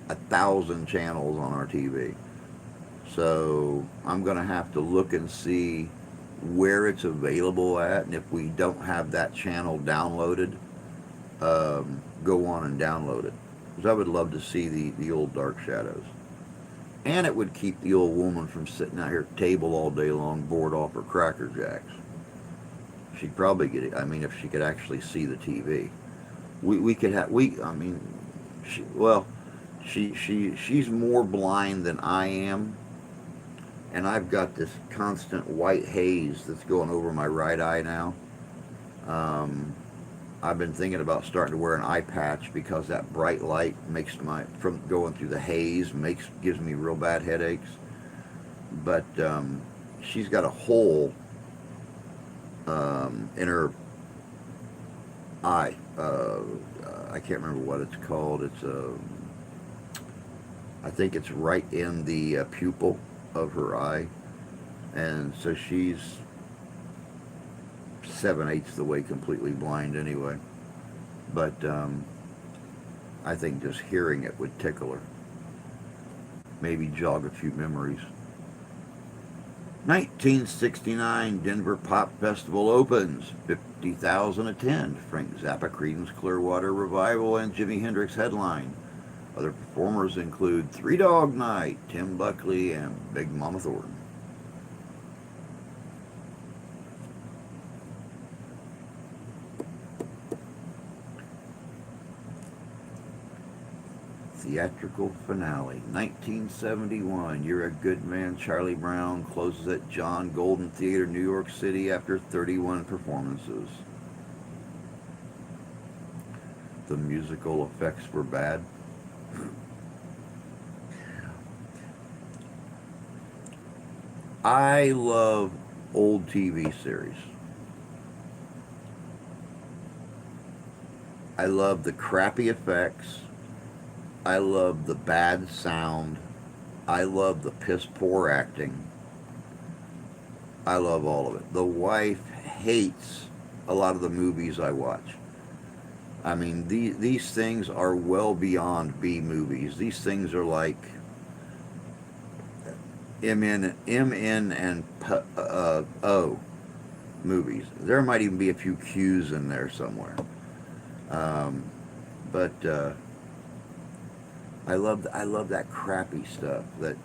1,000 channels on our TV. So I'm gonna have to look and see where it's available at, and if we don't have that channel downloaded, go on and download it. Because I would love to see the old Dark Shadows. And it would keep the old woman from sitting out here at the table all day long, bored off her Cracker Jacks. She'd probably get it. I mean, if she could actually see the TV, we could have I mean, she's more blind than I am, and I've got this constant white haze that's going over my right eye now. I've been thinking about starting to wear an eye patch because that bright light makes from going through the haze gives me real bad headaches. But she's got a hole in her eye. I can't remember what it's called. I think it's right in the pupil of her eye, and so she's 7/8 the way completely blind anyway. But I think just hearing it would tickle her, maybe jog a few memories. 1969 Denver Pop Festival opens. 50,000 attend. Frank Zappa, Creedence Clearwater Revival, and Jimi Hendrix headline. Other performers include Three Dog Night, Tim Buckley, and Big Mama Thornton. Theatrical finale. 1971. You're a Good Man, Charlie Brown closes at John Golden Theater, New York City after 31 performances. The musical effects were bad. I love old TV series. I love the crappy effects. I love the bad sound. I love the piss poor acting. I love all of it. The wife hates a lot of the movies I watch. I mean, these things are well beyond B movies. These things are like MN and O movies. There might even be a few Q's in there somewhere. But I love that crappy stuff that,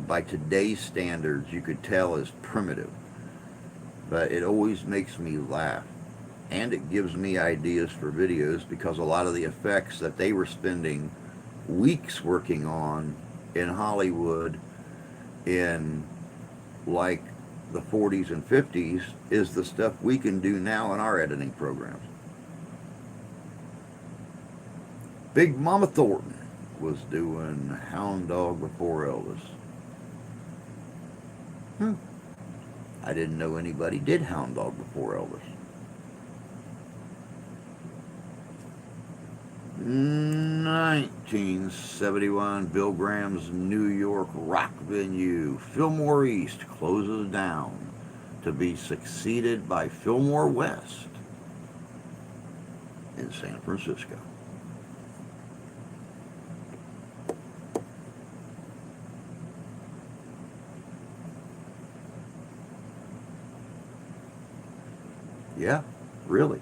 by today's standards you could tell is primitive. But it always makes me laugh. And it gives me ideas for videos because a lot of the effects that they were spending weeks working on in Hollywood in like the 40s and 50s is the stuff we can do now in our editing programs. Big Mama Thornton was doing Hound Dog before Elvis. I didn't know anybody did Hound Dog before Elvis. 1971, Bill Graham's New York rock venue, Fillmore East, closes down to be succeeded by Fillmore West in San Francisco. Yeah, really.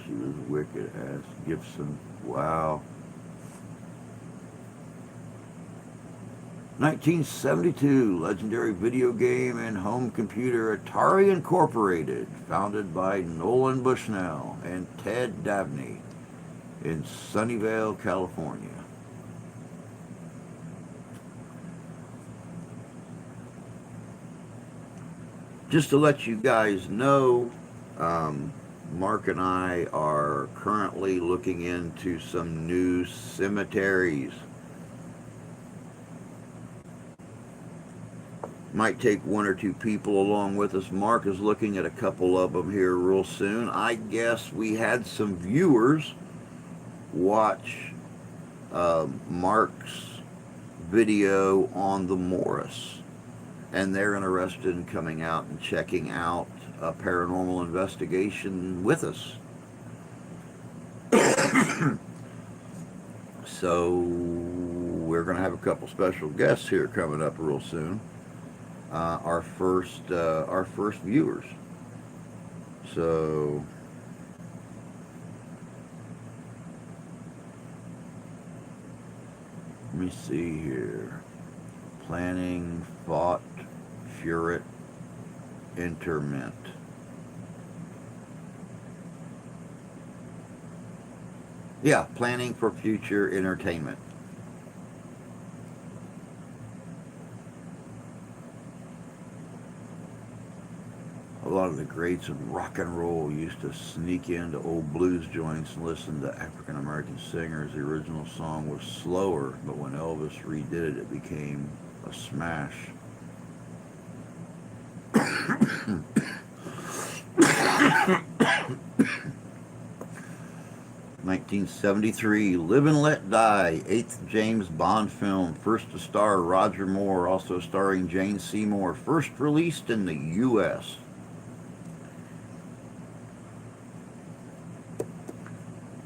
She was wicked ass Gibson. Wow. 1972, legendary video game and home computer Atari Incorporated, founded by Nolan Bushnell and Ted Dabney in Sunnyvale, California. Just to let you guys know, Mark and I are currently looking into some new cemeteries. Might take one or two people along with us. Mark is looking at a couple of them here real soon. I guess we had some viewers watch Mark's video on the Morris, and they're interested in coming out and checking out a paranormal investigation with us. So we're going to have a couple special guests here coming up real soon. Our first viewers. So let me see here. Planning fought Furet Interment. Yeah, planning for future entertainment. A lot of the greats of rock and roll used to sneak into old blues joints and listen to African American singers. The original song was slower, but when Elvis redid it, it became a smash. 1973, Live and Let Die, 8th James Bond film, first to star Roger Moore, also starring Jane Seymour, first released in the U.S.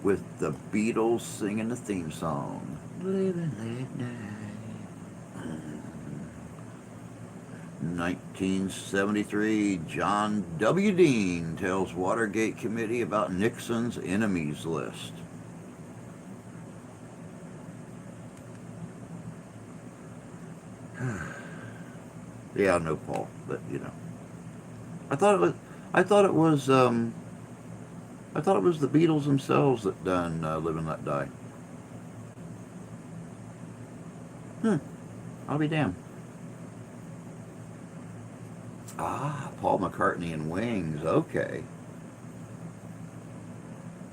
with the Beatles singing the theme song. Live and Let Die. 1973, John W. Dean tells Watergate Committee about Nixon's enemies list. Yeah, no Paul, but you know, I thought it was the Beatles themselves that done Live and Let Die. I'll be damned. Ah, Paul McCartney and Wings. Okay.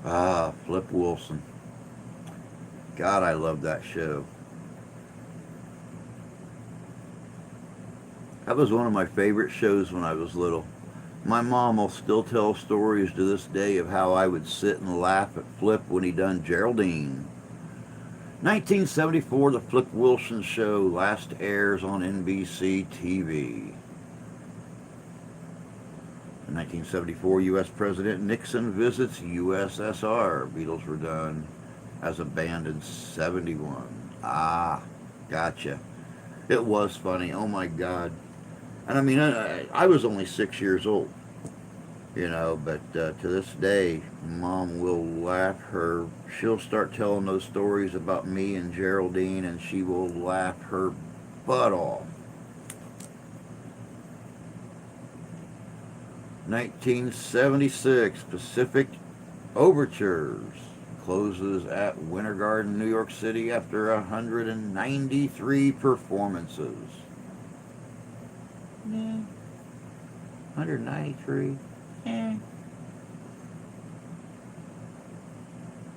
Ah, Flip Wilson. God, I love that show. That was one of my favorite shows when I was little. My mom will still tell stories to this day of how I would sit and laugh at Flip when he done Geraldine. 1974, The Flip Wilson Show last airs on NBC TV. In 1974, U.S. President Nixon visits USSR. Beatles were done as a band in 71. Ah, gotcha. It was funny. Oh my God. And I mean, I was only 6 years old, you know, but to this day, Mom will laugh she'll start telling those stories about me and Geraldine, and she will laugh her butt off. 1976, Pacific Overtures closes at Winter Garden, New York City after 193 performances. 193.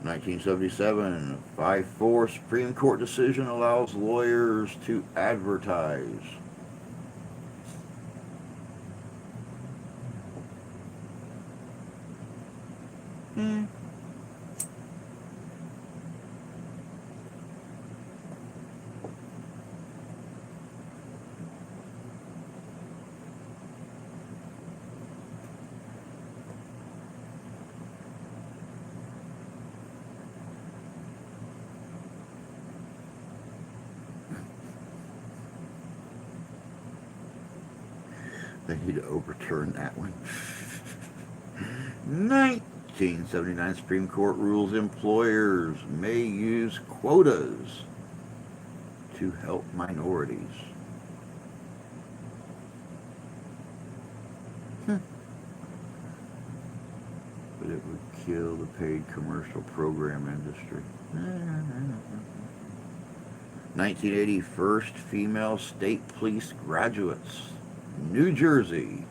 1977, 5-4 Supreme Court decision allows lawyers to advertise. They need to overturn that one. 1979 Supreme Court rules employers may use quotas to help minorities. But it would kill the paid commercial program industry. 1980, first female state police graduates, New Jersey.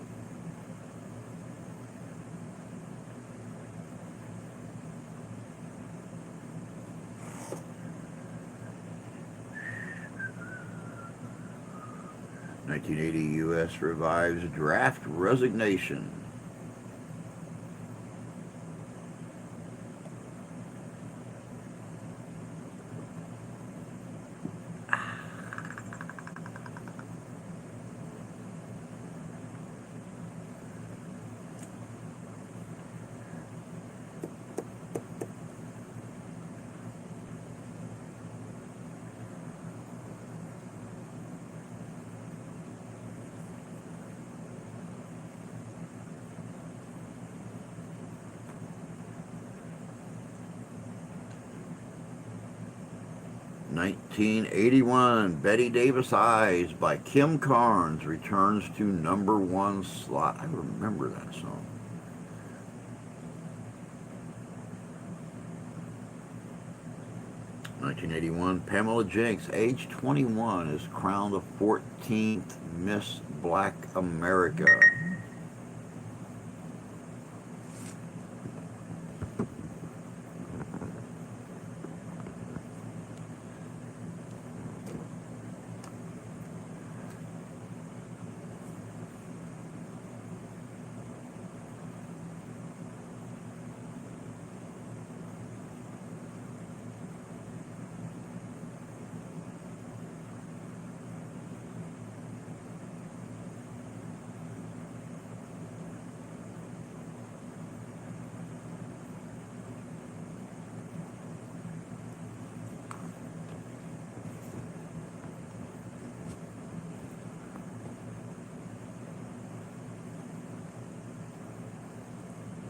1980, U.S. revives draft resignation. 1981, Betty Davis Eyes by Kim Carnes returns to #1 slot. I remember that song. '81, Pamela Jenks, age 21, is crowned the 14th Miss Black America.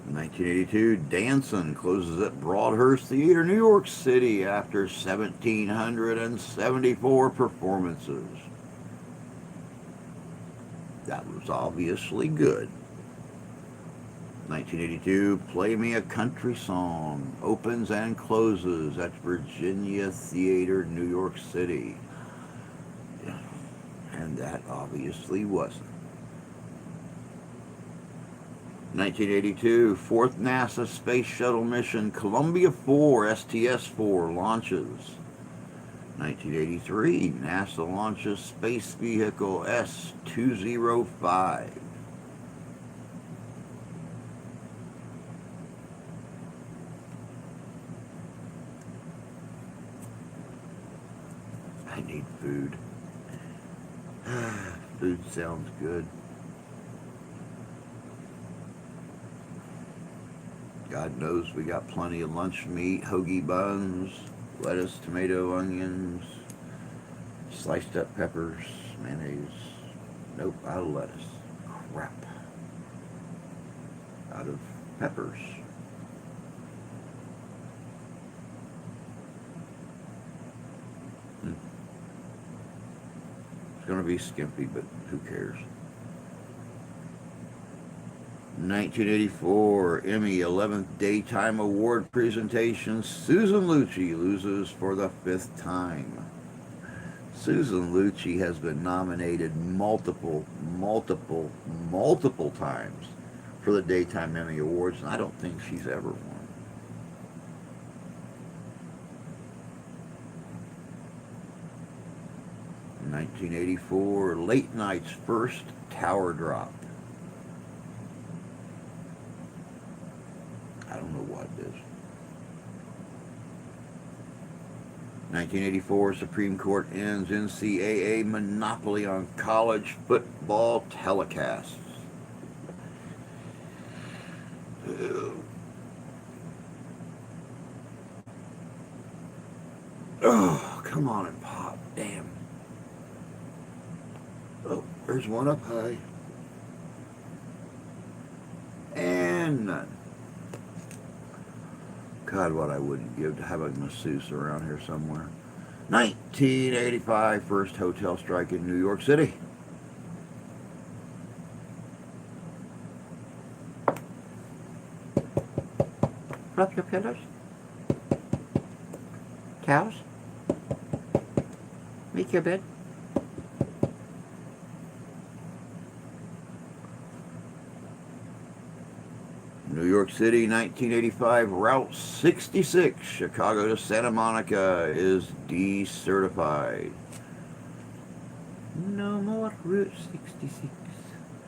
In 1982, Danson closes at Broadhurst Theater, New York City, after 1,774 performances. That was obviously good. 1982, Play Me a Country Song opens and closes at Virginia Theater, New York City. And that obviously wasn't. 1982, fourth NASA Space Shuttle mission, Columbia 4, STS-4, launches. 1983, NASA launches Space Vehicle S-205. I need food. Food sounds good. God knows we got plenty of lunch meat, hoagie buns, lettuce, tomato, onions, sliced up peppers, mayonnaise. Nope, out of lettuce. Crap. Out of peppers. It's going to be skimpy, but who cares? 1984, Emmy 11th Daytime Award presentation, Susan Lucci loses for the 5th time. Susan Lucci has been nominated multiple times for the Daytime Emmy Awards, and I don't think she's ever won. 1984, Late Night's first tower drop. I don't know what it is. 1984, Supreme Court ends NCAA monopoly on college football telecasts. Oh, come on and pop. Damn. Oh, there's one up high. And none. God, what I wouldn't give to have a masseuse around here somewhere. 1985, first hotel strike in New York City. Fluff your pillows. Towels. Make your bed. New York City, 1985, Route 66, Chicago to Santa Monica is decertified. No more Route 66.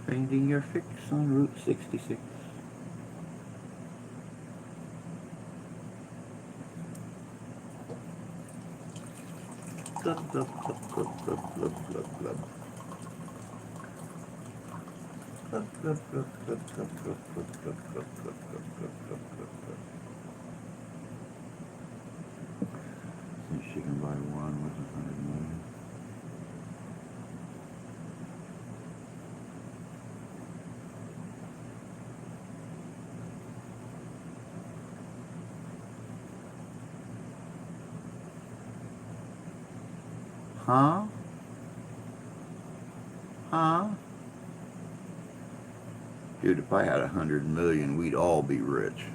Finding your fix on Route 66. Glub, glub, glub, glub, glub, glub, glub, glub. Glub, glub, glub, glub, glub, glub, glub, glub, glub, glub, glub, glub, glub, glub. Since she can buy one with 100 million. Huh? Huh? Dude, if I had 100 million, we'd all be rich.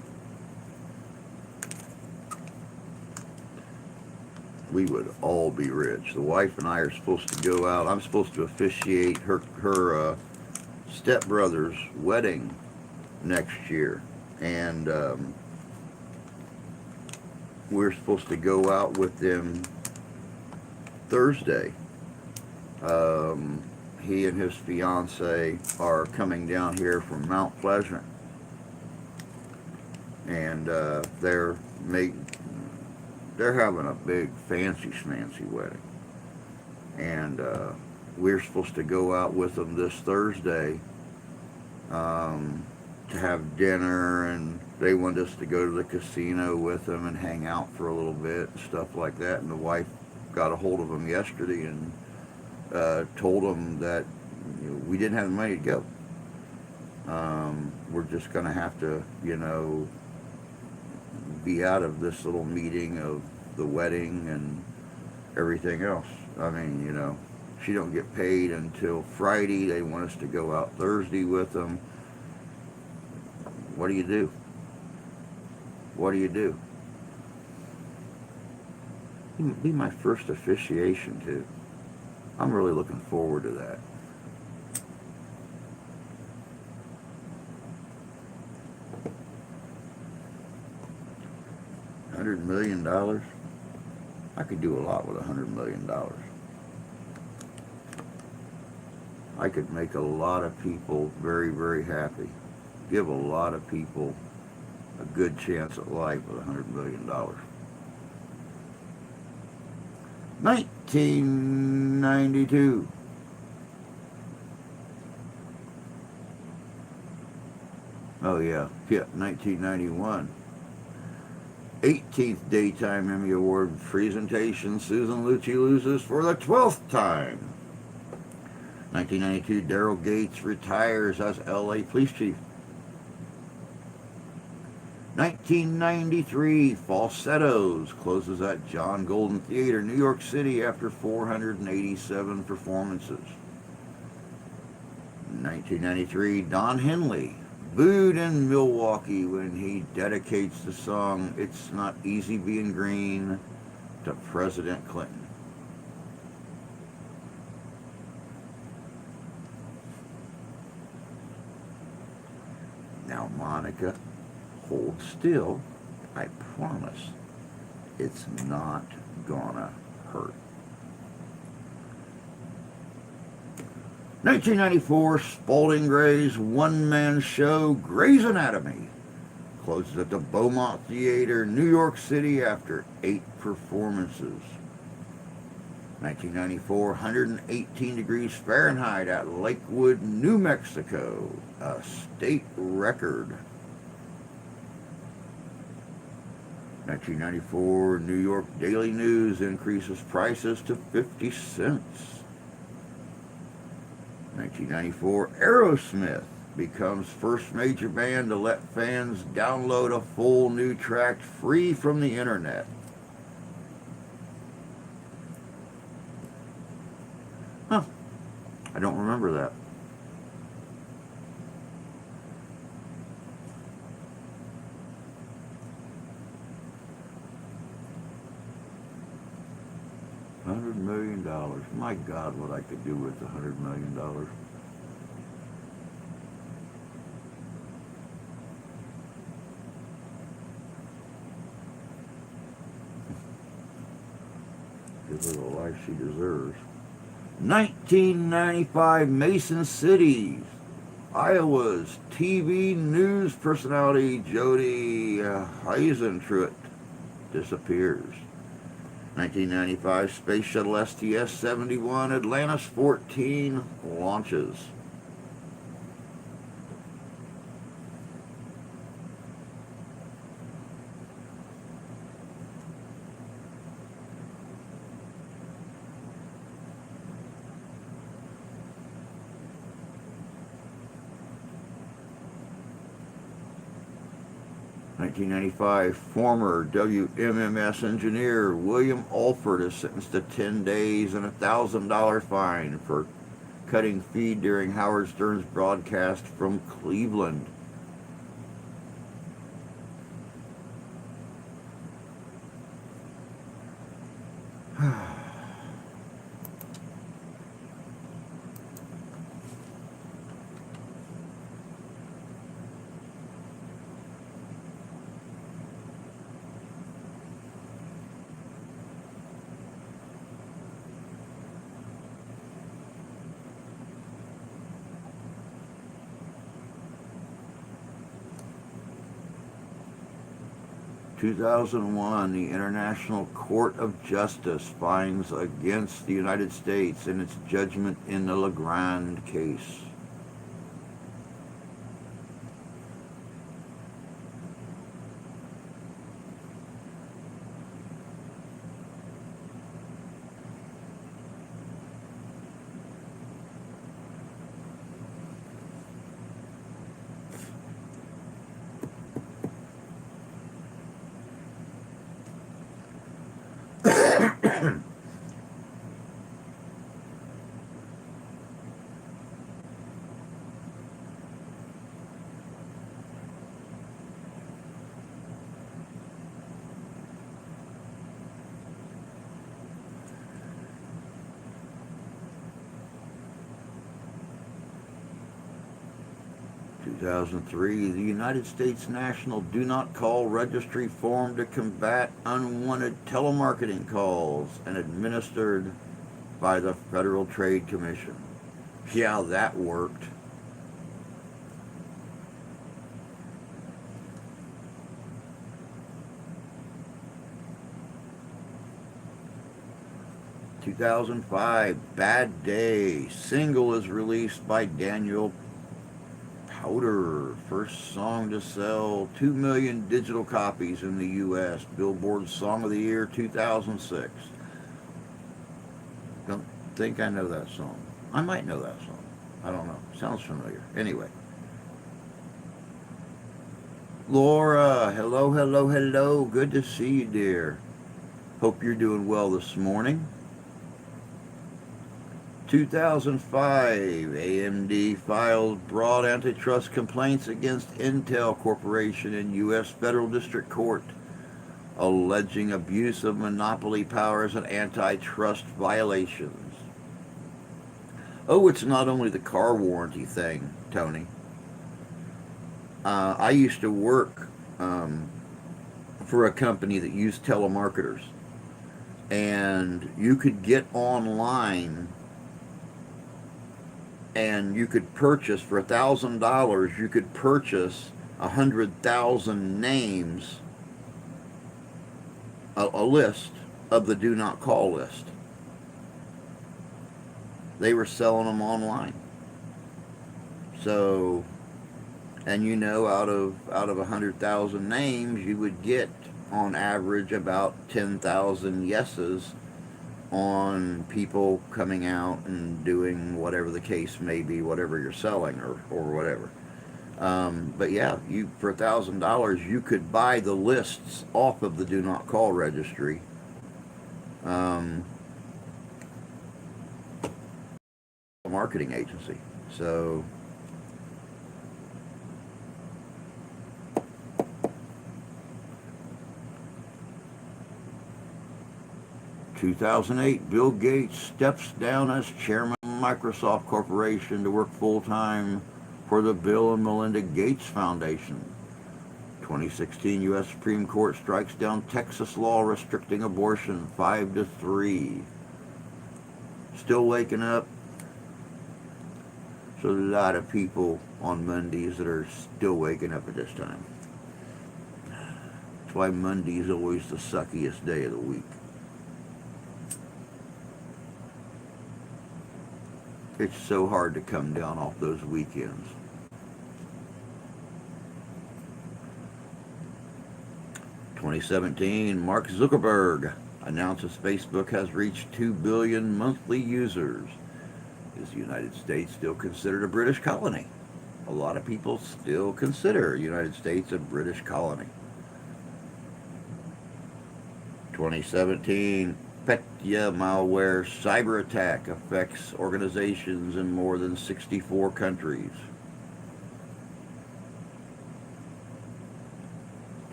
We would all be rich. The wife and I are supposed to go out. I'm supposed to officiate her stepbrother's wedding next year. And we're supposed to go out with them Thursday. He and his fiance are coming down here from Mount Pleasant, and they're having a big fancy schmancy wedding, and we're supposed to go out with them this Thursday to have dinner, and they want us to go to the casino with them and hang out for a little bit and stuff like that. And the wife got a hold of them yesterday and told them that we didn't have the money to go. We're just going to have to, be out of this little meeting of the wedding and everything else. I mean, she don't get paid until Friday. They want us to go out Thursday with them. What do you do? What do you do? It'll be my first officiation, too. I'm really looking forward to that. $100 million? I could do a lot with $100 million. I could make a lot of people very, very happy. Give a lot of people a good chance at life with $100 million. 1992. Oh yeah, 1991. 18th Daytime Emmy Award presentation. Susan Lucci loses for the 12th time. 1992, Daryl Gates retires as LA Police Chief. 1993, Falsettos closes at John Golden Theater, New York City after 487 performances. 1993, Don Henley, booed in Milwaukee when he dedicates the song It's Not Easy Being Green to President Clinton. Now, Monica, hold still. I promise it's not gonna hurt. 1994, Spalding Gray's one-man show, Grey's Anatomy, closes at the Beaumont Theater, New York City after 8 performances. 1994, 118 degrees Fahrenheit at Lakewood, New Mexico, a state record. 1994, New York Daily News increases prices to 50 cents. 1994, Aerosmith becomes first major band to let fans download a full new track free from the internet. I don't remember that. $100 million. My God, what I could do with $100 million. Give her the life she deserves. 1995 Mason City, Iowa's TV news personality Jody Heisentrut disappears. 1995 Space Shuttle STS-71 Atlantis 14 launches. 1995, former WMMS engineer William Alford is sentenced to 10 days and a $1,000 fine for cutting feed during Howard Stern's broadcast from Cleveland. 2001, the International Court of Justice finds against the United States in its judgment in the Legrand case. 2003, the United States National Do Not Call Registry formed to combat unwanted telemarketing calls and administered by the Federal Trade Commission. Yeah, that worked. 2005, Bad Day. Single is released by Daniel Powder. First song to sell 2 million digital copies in the U.S. Billboard Song of the Year 2006. Don't think I know that song. I might know that song. I don't know. Sounds familiar. Anyway. Laura, hello, hello, hello. Good to see you, dear. Hope you're doing well this morning. 2005, AMD filed broad antitrust complaints against Intel Corporation in U.S. Federal District Court, alleging abuse of monopoly powers and antitrust violations. Oh, it's not only the car warranty thing, Tony. I used to work for a company that used telemarketers, and you could get online and you could purchase for $1,000. You could purchase 100,000 names, a list of the do not call list. They were selling them online. So, and you know, out of 100,000 names, you would get on average about 10,000 yeses on people coming out and doing whatever the case may be, whatever you're selling or whatever. But yeah, you for $1,000 you could buy the lists off of the do not call registry. marketing agency. So 2008, Bill Gates steps down as chairman of Microsoft Corporation to work full-time for the Bill and Melinda Gates Foundation. 2016, U.S. Supreme Court strikes down Texas law restricting abortion 5-3. Still waking up. So a lot of people on Mondays that are still waking up at this time. That's why Monday is always the suckiest day of the week. It's so hard to come down off those weekends. In 2017, Mark Zuckerberg announces Facebook has reached 2 billion monthly users. Is the United States still considered a British colony? A lot of people still consider the United States a British colony. 2017, Petya malware cyber attack affects organizations in more than 64 countries.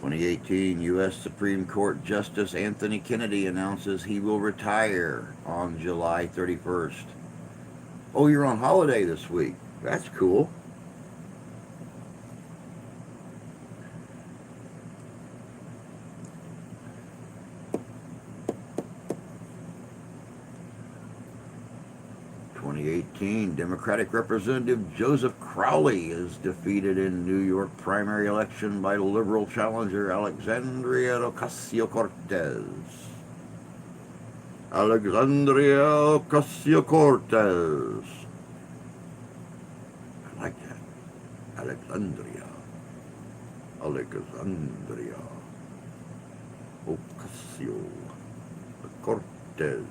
2018, U.S. Supreme Court Justice Anthony Kennedy announces he will retire on July 31st. Oh, you're on holiday this week. That's cool. In 2018, Democratic Representative Joseph Crowley is defeated in New York primary election by liberal challenger Alexandria Ocasio-Cortez. Alexandria Ocasio-Cortez. I like that. Alexandria Ocasio-Cortez.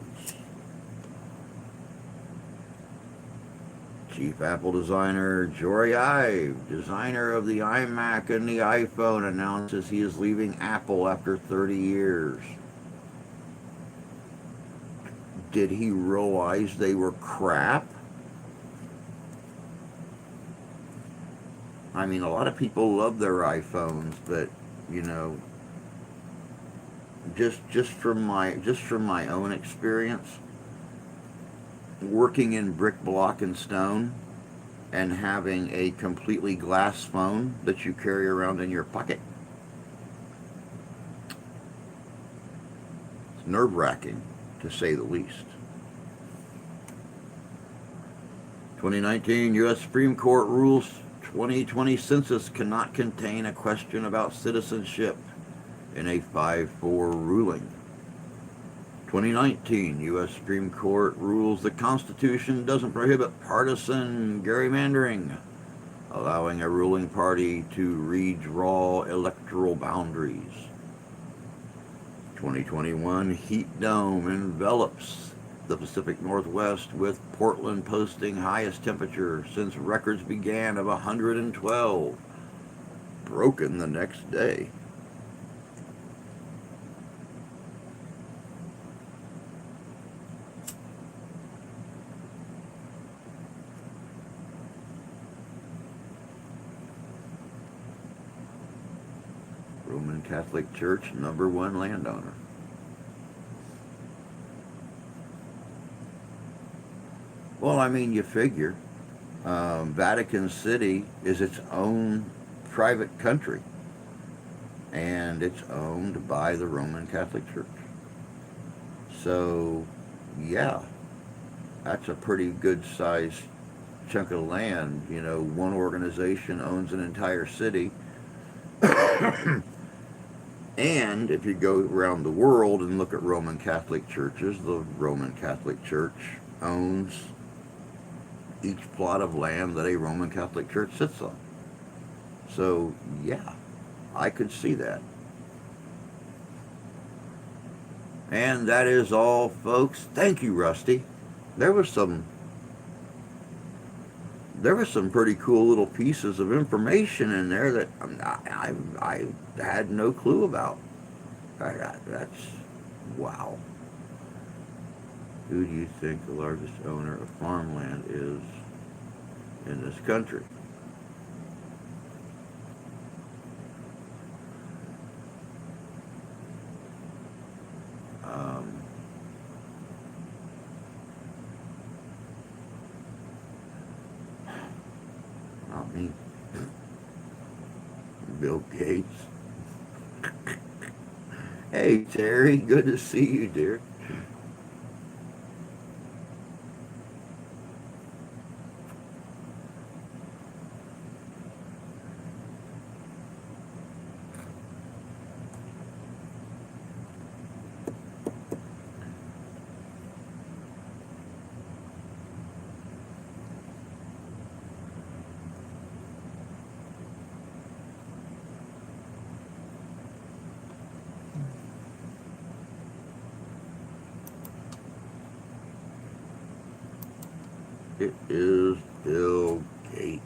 Chief Apple designer Jory Ive, designer of the iMac and the iPhone, announces he is leaving Apple after 30 years. Did he realize they were crap? I mean, a lot of people love their iPhones, but you know, just from my own experience, working in brick, block, and stone, and having a completely glass phone that you carry around in your pocket, it's nerve-wracking, to say the least. 2019, U.S. Supreme Court rules 2020 census cannot contain a question about citizenship in a 5-4 ruling. 2019, U.S. Supreme Court rules the Constitution doesn't prohibit partisan gerrymandering, allowing a ruling party to redraw electoral boundaries. 2021, heat dome envelops the Pacific Northwest, with Portland posting highest temperature since records began of 112, broken the next day. Roman Catholic Church, #1 landowner. Well, I mean, you figure Vatican City is its own private country, and it's owned by the Roman Catholic Church. So, yeah, that's a pretty good sized chunk of land. You know, one organization owns an entire city. And if you go around the world and look at Roman Catholic churches, the Roman Catholic Church owns each plot of land that a Roman Catholic Church sits on. So, yeah, I could see that. And that is all, folks. Thank you, Rusty. There was some pretty cool little pieces of information in there that I had no clue about. That's wow. Who do you think the largest owner of farmland is in this country? Um, Not me. Bill Gates. Hey, Terry. Good to see you, dear. It is Bill Gates.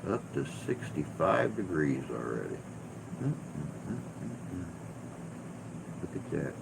Up to 65 degrees already. Mm-mm-mm-mm-mm. Look at that.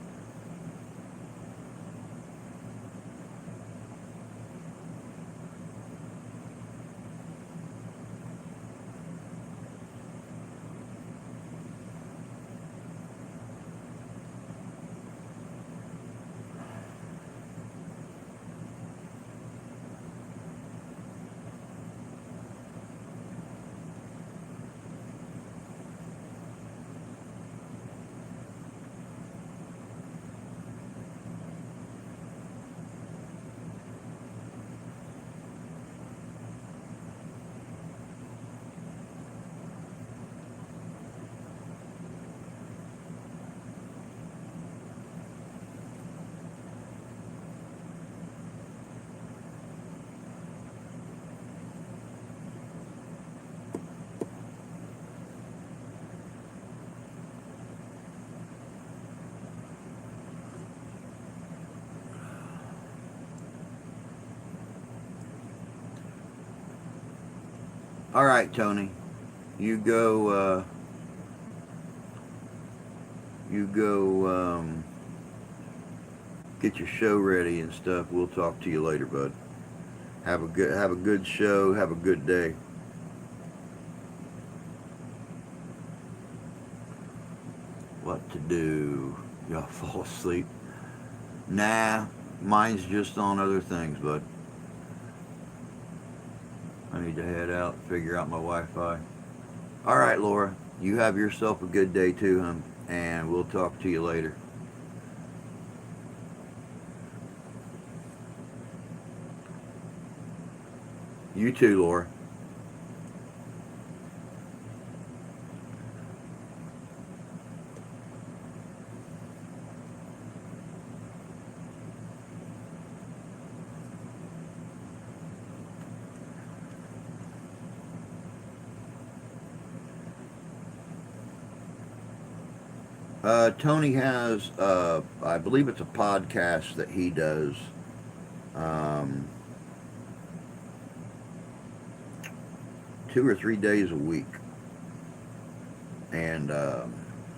All right, Tony. You go. You go. Get your show ready and stuff. We'll talk to you later, bud. Have a good show. Have a good day. What to do? Y'all fall asleep? Nah, mine's just on other things, bud. I need to head out, figure out my Wi-Fi. All right, Laura. You have yourself a good day too, hon, and we'll talk to you later. You too, Laura. Tony has, I believe it's a podcast that he does. Um, 2 or 3 days a week, and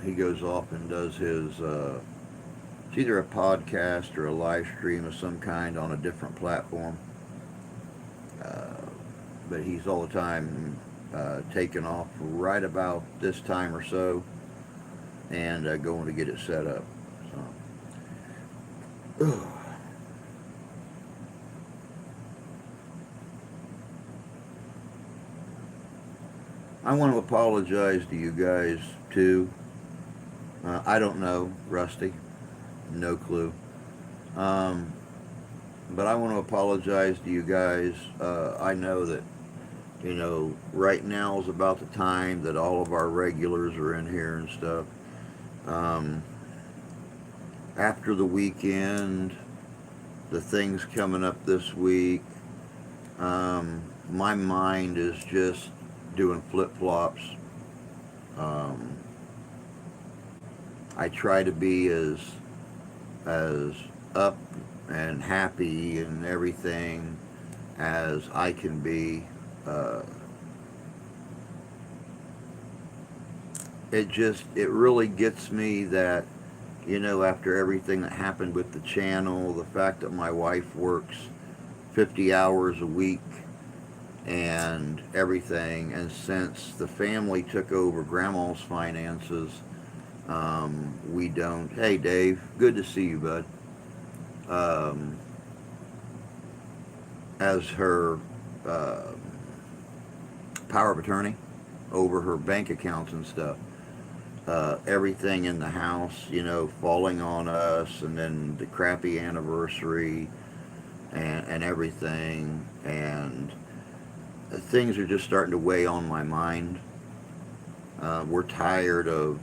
he goes off and does his. It's either a podcast or a live stream of some kind on a different platform. Uh, but he's all the time taking off right about this time or so and going to get it set up. So, I want to apologize to you guys too. I don't know, Rusty, no clue. Um, but I want to apologize to you guys. I know that right now is about the time that all of our regulars are in here and stuff. Um, After the weekend, the things coming up this week, my mind is just doing flip flops. Um, I try to be as up and happy and everything as I can be. Uh, it really gets me that, after everything that happened with the channel, the fact that my wife works 50 hours a week and everything, and since the family took over grandma's finances, we don't. Hey, Dave, good to see you, bud. Um, as her uh, power of attorney over her bank accounts and stuff. Everything in the house, falling on us, and then the crappy anniversary and everything. And things are just starting to weigh on my mind. We're tired of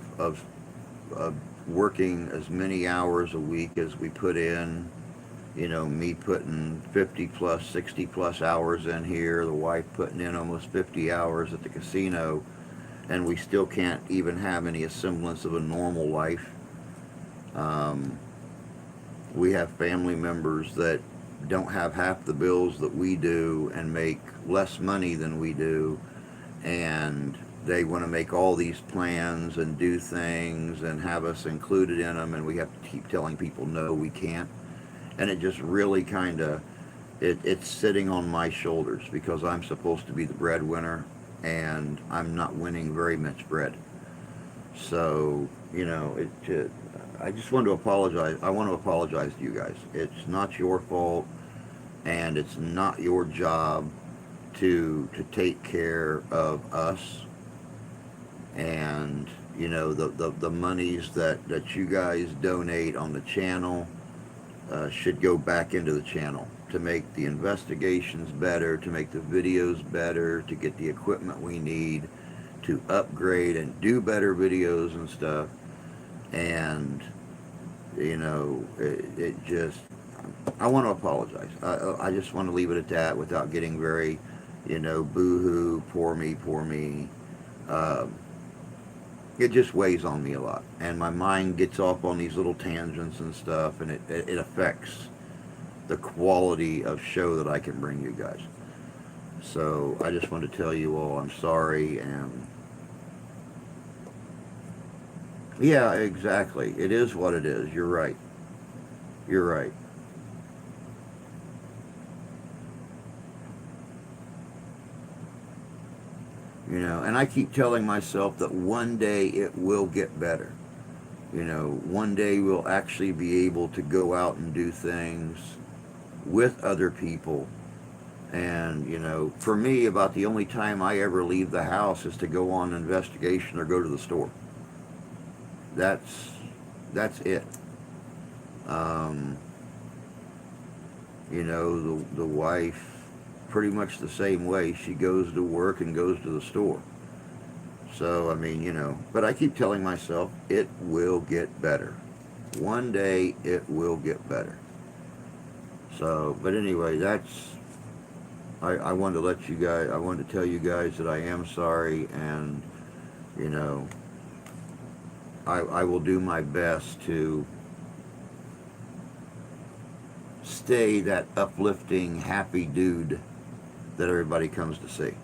working as many hours a week as we put in. Me putting 50 plus, 60 plus hours in here, the wife putting in almost 50 hours at the casino, and we still can't even have any semblance of a normal life. Um, we have family members that don't have half the bills that we do and make less money than we do, and they want to make all these plans and do things and have us included in them, and we have to keep telling people no, we can't. And it just really kind of, it's sitting on my shoulders because I'm supposed to be the breadwinner, and I'm not winning very much bread. So, I just want to apologize. I want to apologize to you guys. It's not your fault, and it's not your job to take care of us. And the monies that you guys donate on the channel should go back into the channel to make the investigations better, to make the videos better, to get the equipment we need, to upgrade and do better videos and stuff. And it just, I want to apologize. I just want to leave it at that without getting very, boo-hoo, poor me, poor me. Um, it just weighs on me a lot, and my mind gets off on these little tangents and stuff, and it affects the quality of show that I can bring you guys. So I just want to tell you all I'm sorry, and yeah, exactly. It is what it is. You're right. You're right. And I keep telling myself that one day it will get better. One day we'll actually be able to go out and do things with other people. And, for me, about the only time I ever leave the house is to go on an investigation or go to the store. That's it. Um, the wife, pretty much the same way. She goes to work and goes to the store. So, I mean, but I keep telling myself it will get better. One day it will get better. So, but anyway, I wanted to let you guys, I wanted to tell you guys that I am sorry, and, you know, I will do my best to stay that uplifting, happy dude that everybody comes to see.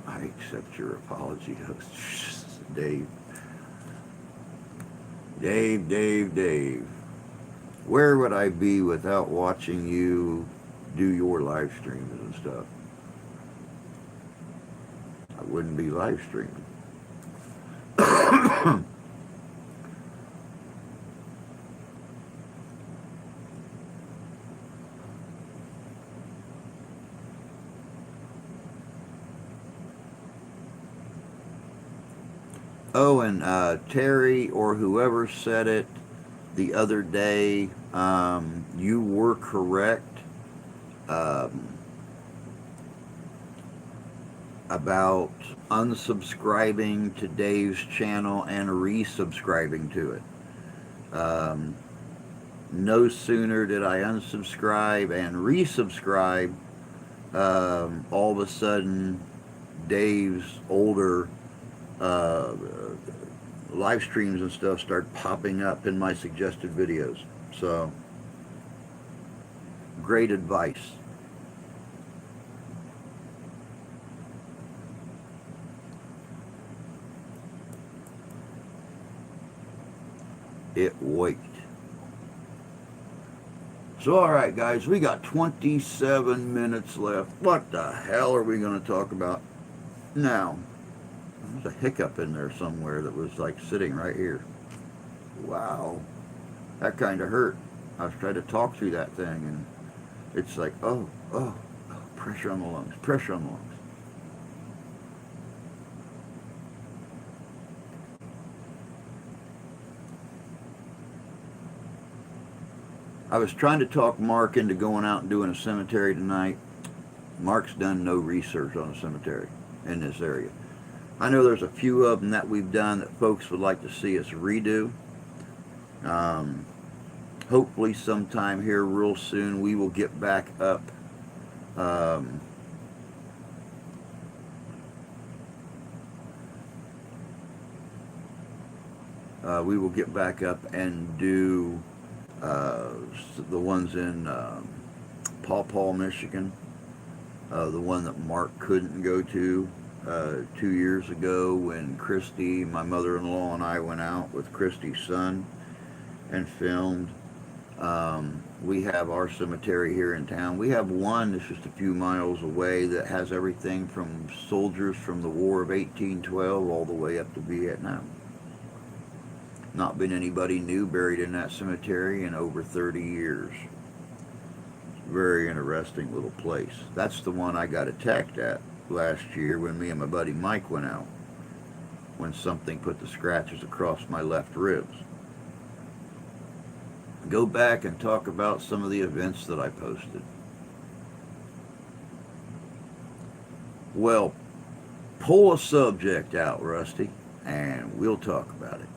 I accept your apology, host. Dave. Dave. Where would I be without watching you do your live streams and stuff? I wouldn't be live streaming. Oh, and Terry or whoever said it the other day, you were correct. Um, about unsubscribing to Dave's channel and resubscribing to it. No sooner did I unsubscribe and resubscribe, all of a sudden Dave's older live streams and stuff start popping up in my suggested videos. So, great advice. It worked. So, alright guys, we got 27 minutes left. What the hell are we going to talk about now? There's a hiccup in there somewhere that was like sitting right here. Wow. That kind of hurt. I was trying to talk through that thing and it's like, oh, pressure on the lungs, pressure on the lungs. I was trying to talk Mark into going out and doing a cemetery tonight. Mark's done no research on a cemetery in this area. I know there's a few of them that we've done that folks would like to see us redo. Hopefully sometime here real soon we will get back up. We will get back up and do the ones in Paw Paw, Michigan. The one that Mark couldn't go to 2 years ago when Christy, my mother-in-law, and I went out with Christy's son and filmed. We have our cemetery here in town. We have one that's just a few miles away that has everything from soldiers from the War of 1812 all the way up to Vietnam. Not been anybody new buried in that cemetery in over 30 years. It's a very interesting little place. That's the one I got attacked at last year when me and my buddy Mike went out, when something put the scratches across my left ribs. Go back and talk about some of the events that I posted. Well, pull a subject out, Rusty, and we'll talk about it.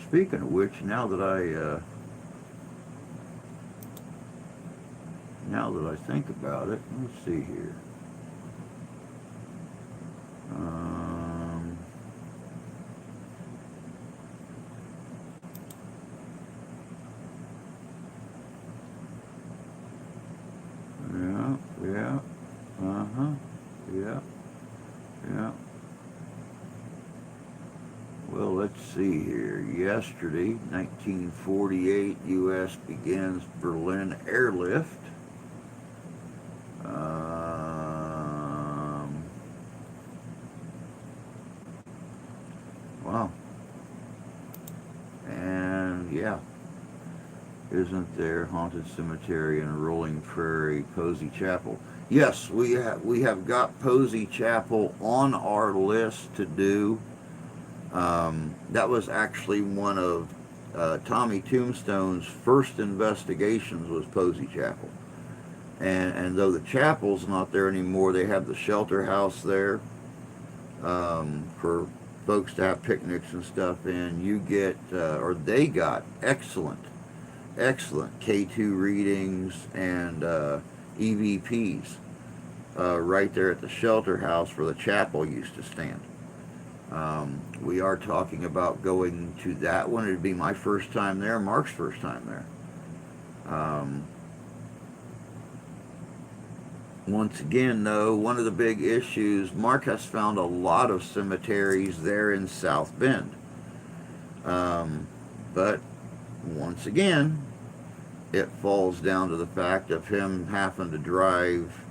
Speaking of which, now that I think about it, let's see here. Yeah. Well, let's see here. Yesterday, 1948, U.S. begins Berlin airlift. Wow. And yeah, isn't there haunted cemetery in Rolling Prairie, Posey Chapel? Yes, we have got Posey Chapel on our list to do. That was actually one of Tommy Tombstone's first investigations, was Posey Chapel. And though the chapel's not there anymore, they have the shelter house there for folks to have picnics and stuff in. You get, or they got excellent K2 readings and EVPs right there at the shelter house where the chapel used to stand. We are talking about going to that one. It'd be my first time there, Mark's first time there. Once again, though, one of the big issues, Mark has found a lot of cemeteries there in South Bend. But once again, it falls down to the fact of him having to drive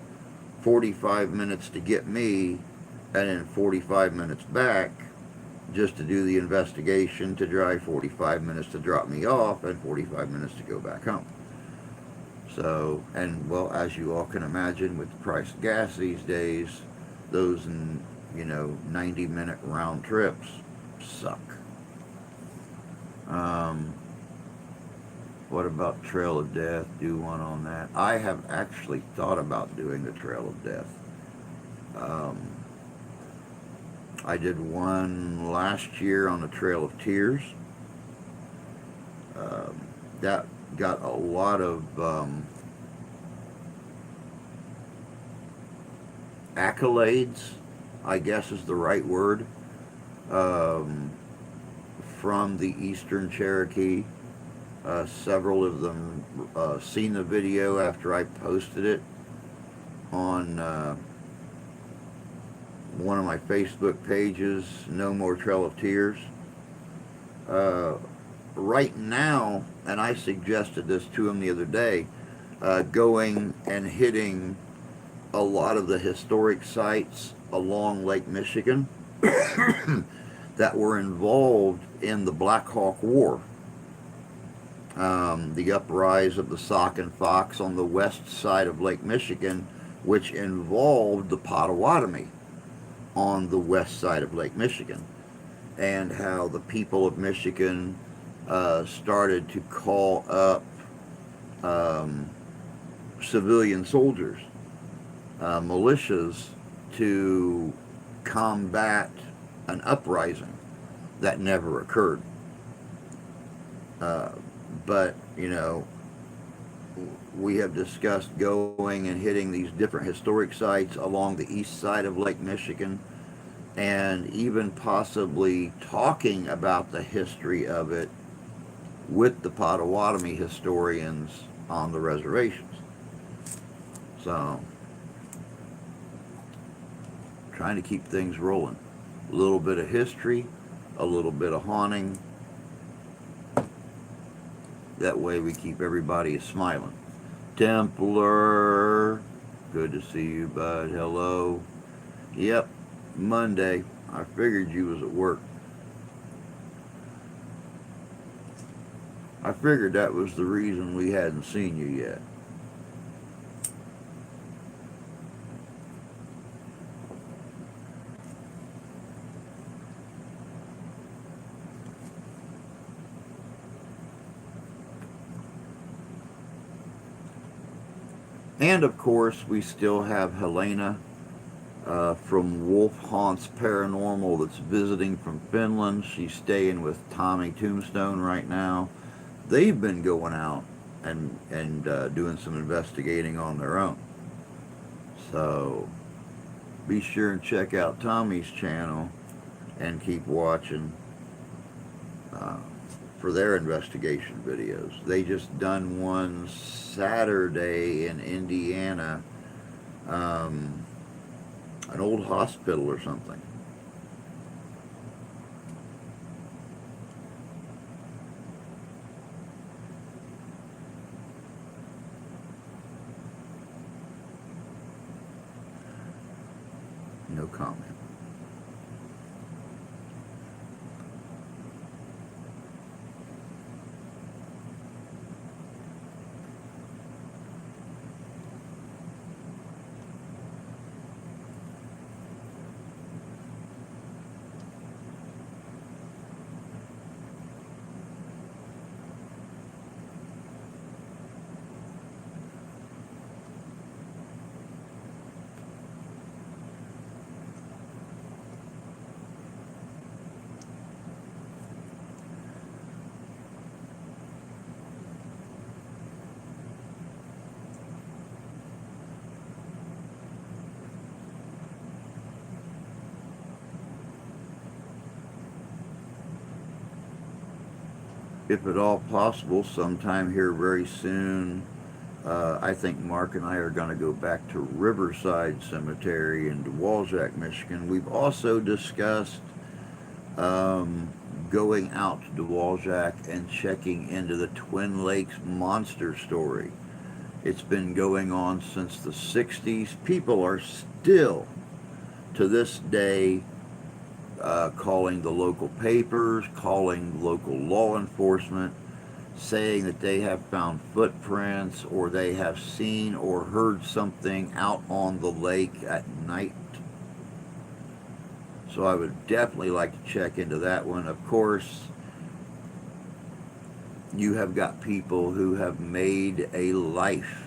45 minutes to get me and then 45 minutes back just to do the investigation, to drive 45 minutes to drop me off and 45 minutes to go back home. So, and well, as you all can imagine, with the price of gas these days, those, 90-minute round trips suck. Um, what about Trail of Death? Do one on that. I have actually thought about doing the Trail of Death. Um, I did one last year on the Trail of Tears. Um, that got a lot of accolades, I guess is the right word, um, from the Eastern Cherokee. Several of them seen the video after I posted it on one of my Facebook pages, No More Trail of Tears. Uh, right now, and I suggested this to him the other day, going and hitting a lot of the historic sites along Lake Michigan that were involved in the Black Hawk War. The uprise of the Sauk and Fox on the west side of Lake Michigan, which involved the Potawatomi on the west side of Lake Michigan, and how the people of Michigan started to call up um, civilian soldiers, militias, to combat an uprising that never occurred. Uh, but, we have discussed going and hitting these different historic sites along the east side of Lake Michigan, and even possibly talking about the history of it with the Potawatomi historians on the reservations. So, trying to keep things rolling. A little bit of history, a little bit of haunting. That way we keep everybody smiling. Templar, good to see you, bud. Hello. Yep, Monday. I figured you was at work. I figured that was the reason we hadn't seen you yet. And of course, we still have Helena from Wolf Haunts Paranormal that's visiting from Finland. She's staying with Tommy Tombstone right now. They've been going out and doing some investigating on their own. So be sure and check out Tommy's channel and keep watching uh, for their investigation videos. They just done one Saturday in Indiana, an old hospital or something. No comment. If at all possible, sometime here very soon, I think Mark and I are going to go back to Riverside Cemetery in Dewaljack, Michigan. We've also discussed going out to Dewaljack and checking into the Twin Lakes monster story. It's been going on since the 60s. People are still, to this day, calling the local papers, calling local law enforcement, saying that they have found footprints or they have seen or heard something out on the lake at night. So I would definitely like to check into that one. Of course, you have got people who have made a life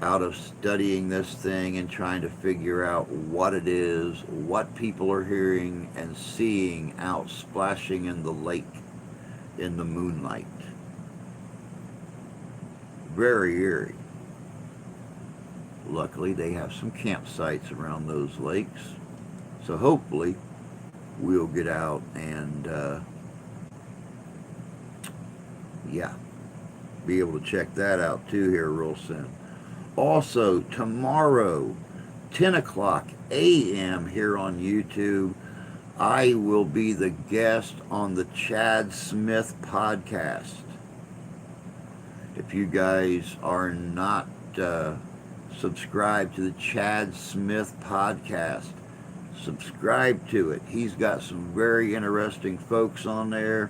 out of studying this thing and trying to figure out what it is, what people are hearing and seeing out splashing in the lake in the moonlight. Very eerie. Luckily, they have some campsites around those lakes, so hopefully we'll get out and, yeah, be able to check that out too here real soon. Also, tomorrow, 10 o'clock a.m. here on YouTube, I will be the guest on the Chad Smith podcast. If you guys are not subscribed to the Chad Smith podcast, subscribe to it. He's got some very interesting folks on there.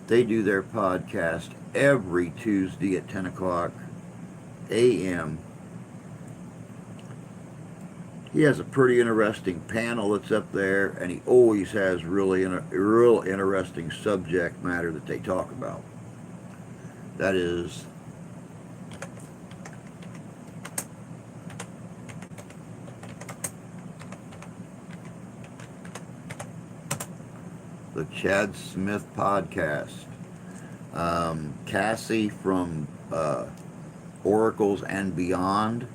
They do their podcast every Tuesday at 10 o'clock a.m. He has a pretty interesting panel that's up there, and he always has real interesting subject matter that they talk about. That is the Chad Smith podcast. Cassie from Oracles and Beyond.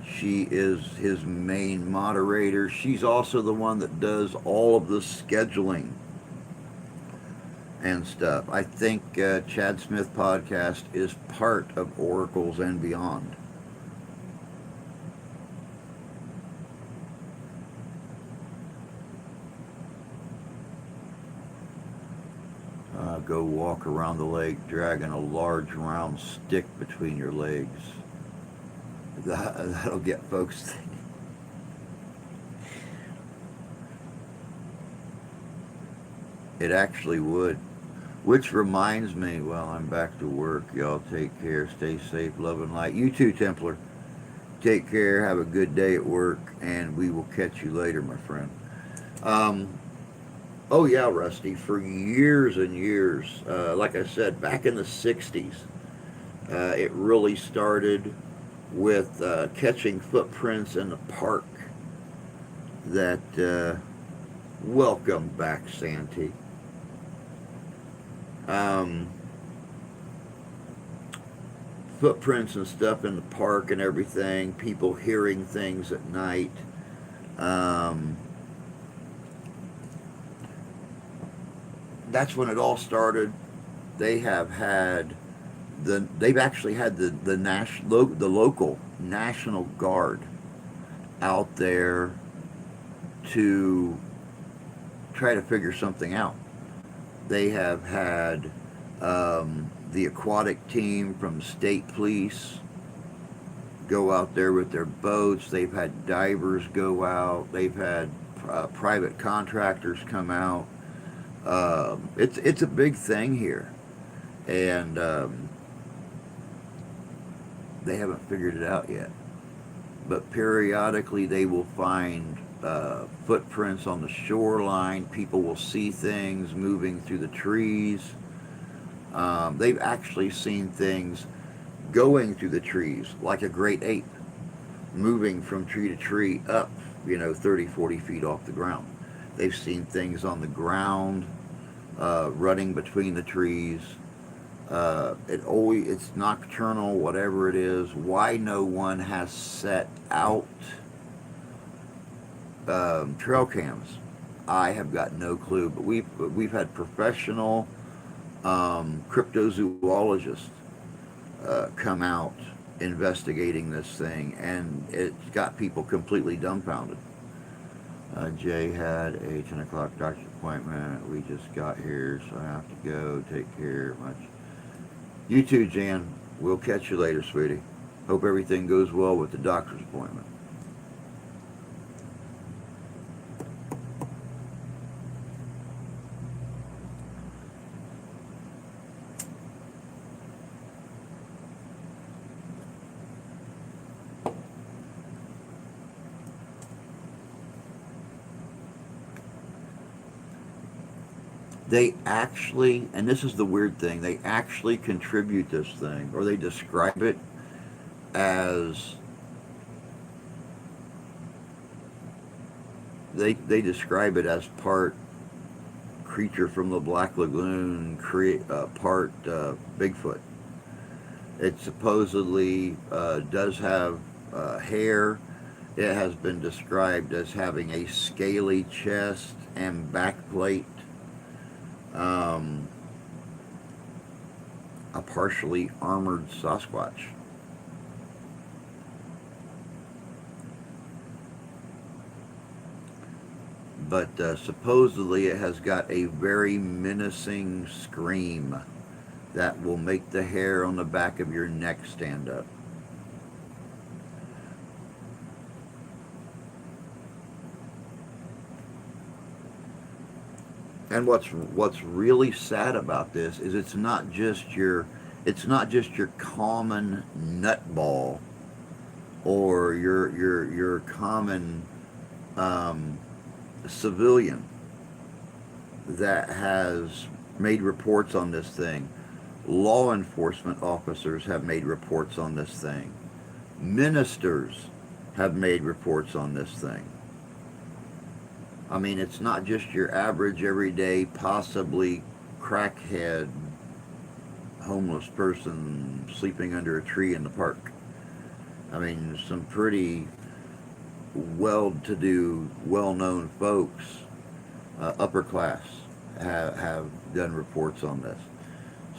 She is his main moderator. She's also the one that does all of the scheduling and stuff. I think Chad Smith podcast is part of Oracles and Beyond. Go walk around the lake dragging a large round stick between your legs. That'll get folks thinking. It actually would. Which reminds me, well, I'm back to work. Y'all take care, stay safe, love and light. You too, Templar. Take care, have a good day at work, and we will catch you later, my friend. Oh yeah, Rusty, for years and years, like I said, back in the 60s, it really started with catching footprints in the park that, welcome back, Santee. Footprints and stuff in the park and everything, people hearing things at night. That's when it all started. They've actually had the local National Guard out there to try to figure something out. They have had the aquatic team from the state police go out there with their boats. They've had divers go out. They've had private contractors come out. It's a big thing here, and they haven't figured it out yet. But periodically they will find footprints on the shoreline. People will see things moving through the trees. They've actually seen things going through the trees, like a great ape, moving from tree to tree up, 30, 40 feet off the ground. They've seen things on the ground, running between the trees. It's nocturnal, whatever it is. Why no one has set out trail cams, I have got no clue. But we've had professional cryptozoologists come out investigating this thing, and it's got people completely dumbfounded. Jay had a 10 o'clock doctor's appointment. We just got here, so I have to go. Take care. Much. You too, Jan. We'll catch you later, sweetie. Hope everything goes well with the doctor's appointment. They actually, and this is the weird thing, they actually contribute this thing, or they describe it as, they describe it as part creature from the Black Lagoon, part Bigfoot. It supposedly does have hair. It has been described as having a scaly chest and backplate, um, a partially armored Sasquatch. But supposedly it has got a very menacing scream that will make the hair on the back of your neck stand up. And what's really sad about this is it's not just your common nutball or your common um, civilian that has made reports on this thing. Law enforcement officers have made reports on this thing. Ministers have made reports on this thing. I mean, it's not just your average, everyday, possibly crackhead, homeless person sleeping under a tree in the park. I mean, some pretty well-to-do, well-known folks, upper class, have done reports on this.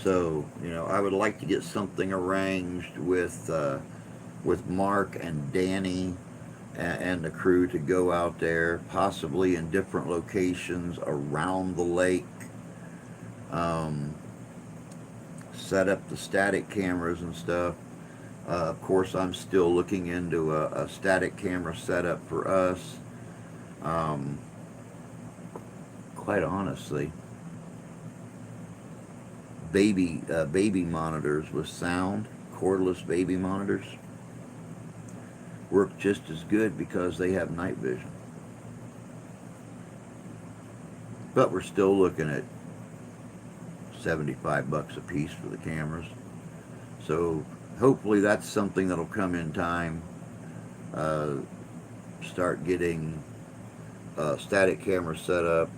So, I would like to get something arranged with Mark and Danny and the crew to go out there, possibly in different locations around the lake. Um, Set up the static cameras and stuff. Of course, I'm still looking into a static camera setup for us. Um, quite honestly, baby monitors with sound, cordless baby monitors, work just as good because they have night vision. But we're still looking at $75 a piece for the cameras. So hopefully that's something that'll come in time. Uh, Start getting static cameras set up.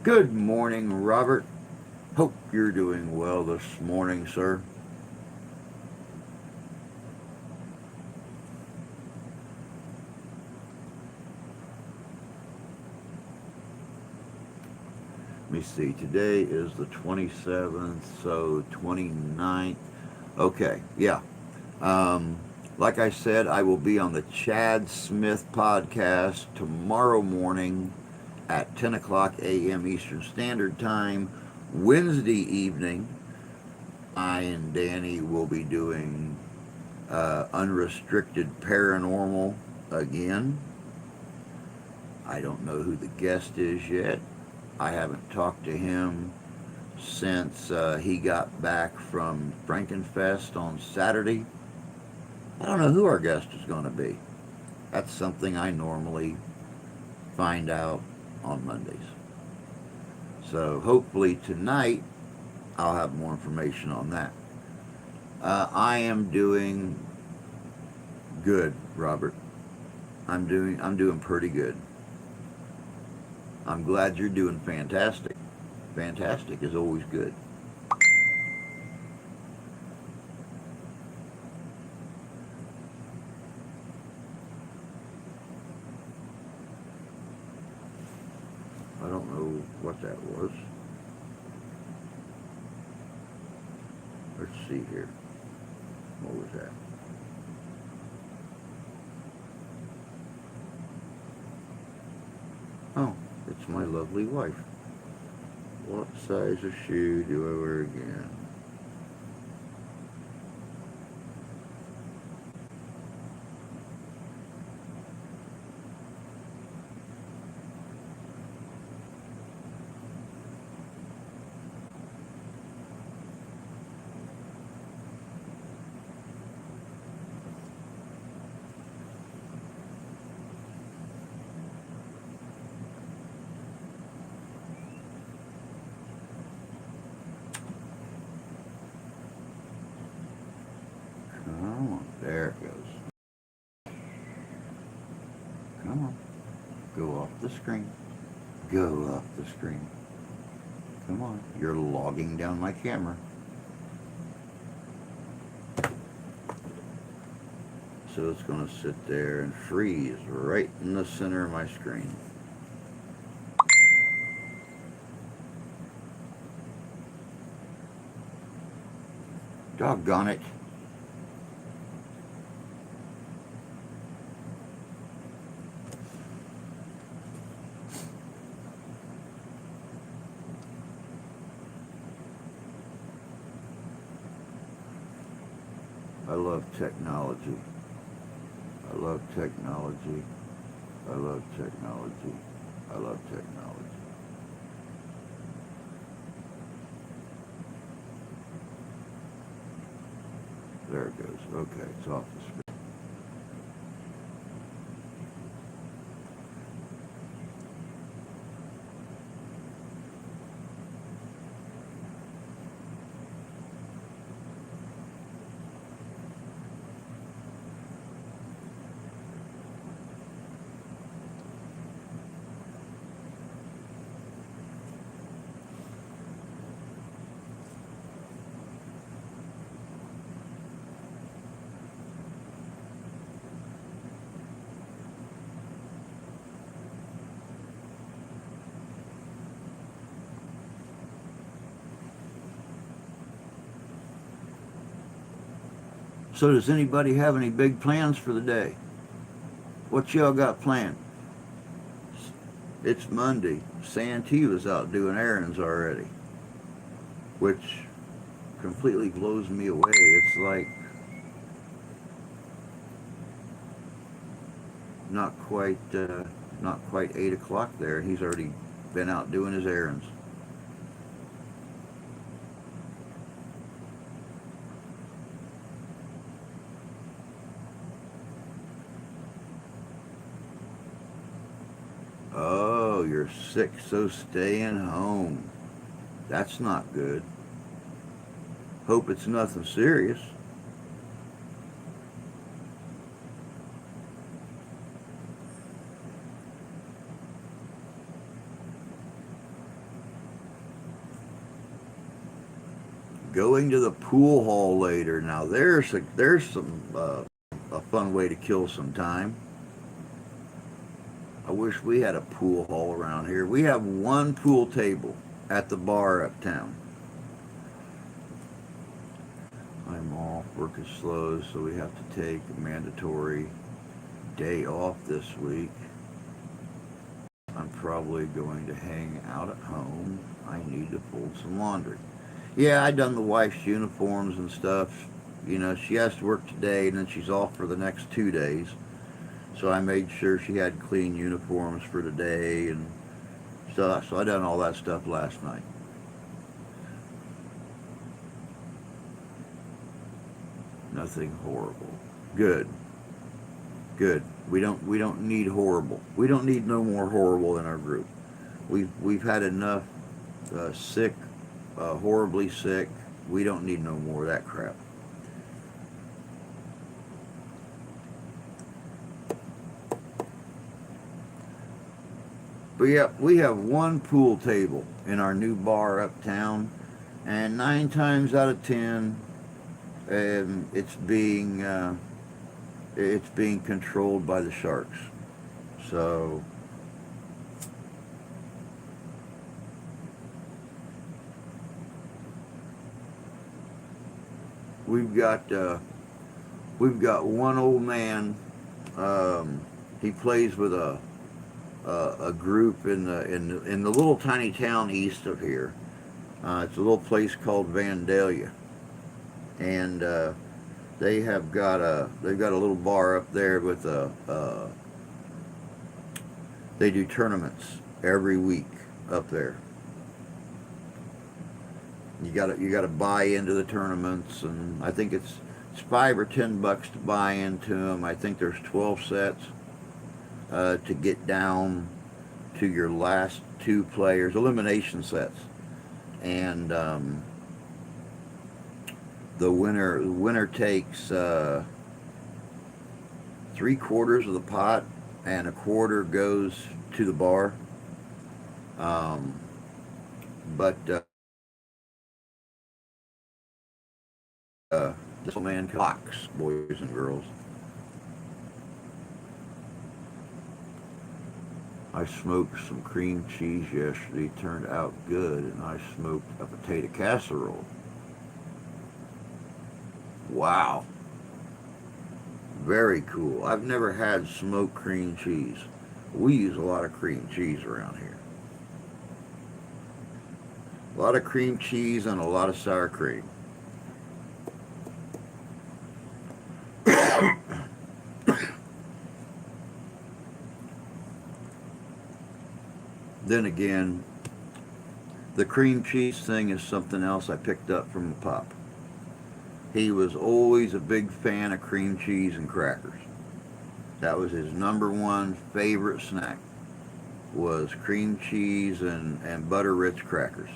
Good morning, Robert. Hope you're doing well this morning, sir. Let me see. Today is the 27th, so 29th. Okay, yeah. Um, like I said, I will be on the Chad Smith podcast tomorrow morning at 10 o'clock a.m. Eastern Standard Time. Wednesday evening, I and Danny will be doing Unrestricted Paranormal again. I don't know who the guest is yet. I haven't talked to him since he got back from Frankenfest on Saturday. I don't know who our guest is going to be. That's something I normally find out on Mondays. So hopefully tonight I'll have more information on that. I am doing good, Robert. I'm doing pretty good. I'm glad you're doing fantastic. Fantastic is always good. I don't know what that was. Let's see here. What was that? Oh, it's my lovely wife. What size of shoe do I wear again? Come on. Go off the screen. Go off the screen. Come on. You're logging down my camera. So it's going to sit there and freeze right in the center of my screen. Doggone it. I love technology. I love technology. I love technology. I love technology. There it goes. Okay, it's off the screen. So does anybody have any big plans for the day? What y'all got planned? It's Monday. Santee was out doing errands already, which completely blows me away. It's like not quite 8 o'clock there. He's already been out doing his errands. Oh, you're sick, so staying home. That's not good. Hope it's nothing serious. Going to the pool hall later. Now there's some a fun way to kill some time. I wish we had a pool hall around here. We have one pool table at the bar uptown. I'm off. Work is slow, so we have to take a mandatory day off this week. I'm probably going to hang out at home. I need to fold some laundry. Yeah, I done the wife's uniforms and stuff. You know, she has to work today and then she's off for the next 2 days. So I made sure she had clean uniforms for today and stuff. So I done all that stuff last night. Nothing horrible. Good. Good. We don't need horrible. We don't need no more horrible in our group. We've had enough sick, horribly sick. We don't need no more of that crap. But yeah, we have one pool table in our new bar uptown, and 9 times out of 10, it's being controlled by the sharks. So we've got one old man. He plays with a group in the little tiny town east of here. It's a little place called Vandalia, and they've got a little bar up there with they do tournaments every week up there. You gotta buy into the tournaments, and I think it's $5 or $10 to buy into them. I think there's 12 sets to get down to your last 2 players, elimination sets, and the winner takes 3/4 of the pot, and a quarter goes to the bar. Um, but this man clocks, boys and girls. I smoked some cream cheese yesterday. Turned out good, and I smoked a potato casserole. Wow, very cool. I've never had smoked cream cheese. We use a lot of cream cheese around here. A lot of cream cheese and a lot of sour cream. Then again, the cream cheese thing is something else I picked up from the pop. He was always a big fan of cream cheese and crackers. That was his number one favorite snack, was cream cheese and butter rich crackers.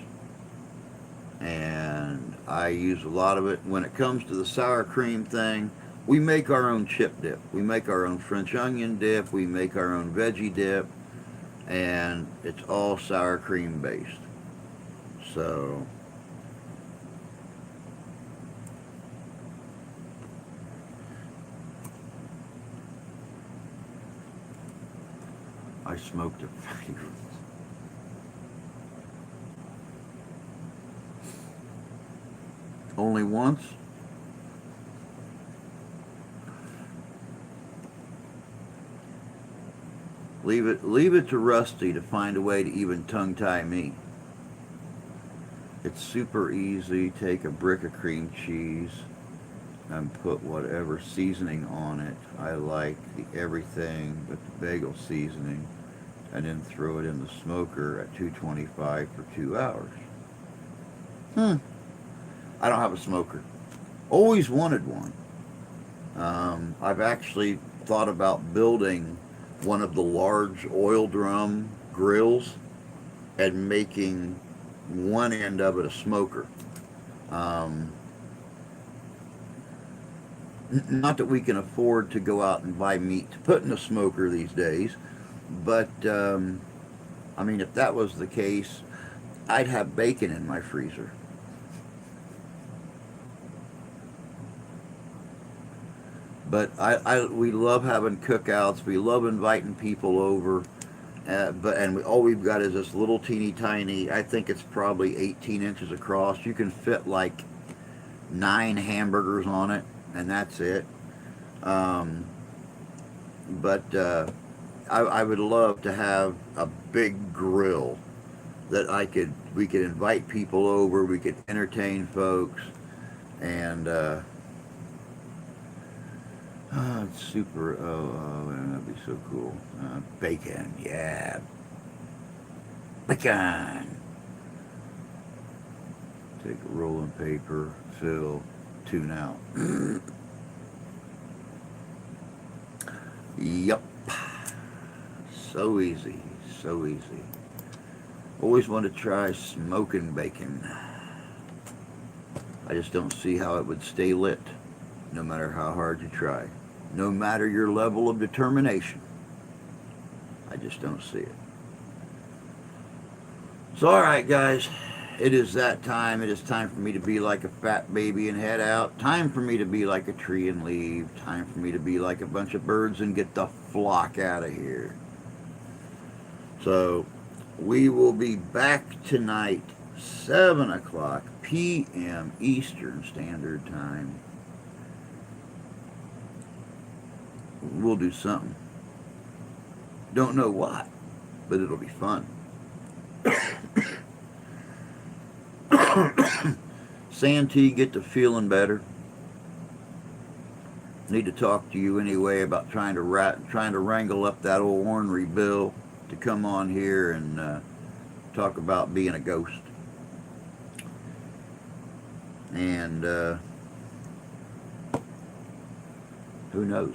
And I use a lot of it. When it comes to the sour cream thing, we make our own chip dip. We make our own French onion dip. We make our own veggie dip. And it's all sour cream based. So I smoked it only once. Leave it to Rusty to find a way to even tongue tie me. It's super easy. Take a brick of cream cheese and put whatever seasoning on it. I like the everything but the bagel seasoning, and then throw it in the smoker at 225 for 2 hours. Hmm. I don't have a smoker. Always wanted one. I've actually thought about building one of the large oil drum grills and making one end of it a smoker. Um, Not that we can afford to go out and buy meat to put in a smoker these days, but I mean, if that was the case, I'd have bacon in my freezer. But we love having cookouts. We love inviting people over. All we've got is this little teeny tiny. I think it's probably 18 inches across. You can fit like 9 hamburgers on it, and that's it. Um, but I would love to have a big grill that we could invite people over. We could entertain folks, and it's super. Oh, man, that'd be so cool. Bacon, yeah, bacon. Take a rolling paper, fill, tune out. Yup. So easy, so easy. Always want to try smoking bacon. I just don't see how it would stay lit, no matter how hard you try. No matter your level of determination. I just don't see it. So, alright, guys. It is that time. It is time for me to be like a fat baby and head out. Time for me to be like a tree and leave. Time for me to be like a bunch of birds and get the flock out of here. So, we will be back tonight, 7 o'clock p.m. Eastern Standard Time. We'll do something. Don't know what, but it'll be fun. Santee, get to feeling better. Need to talk to you anyway about trying to wrangle up that old ornery Bill to come on here and talk about being a ghost. And who knows?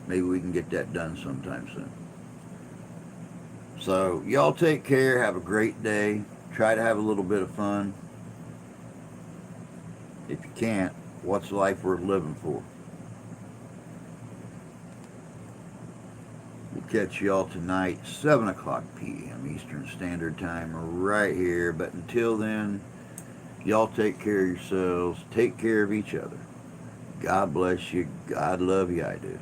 Maybe we can get that done sometime soon. So y'all take care. Have a great day. Try to have a little bit of fun. If you can't, what's life worth living for? catch y'all tonight, 7 o'clock p.m. Eastern Standard Time, right here. But until then, y'all take care of yourselves. Take care of each other. God bless you. God love you. I do.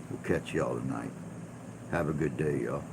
We'll catch y'all tonight. Have a good day, y'all.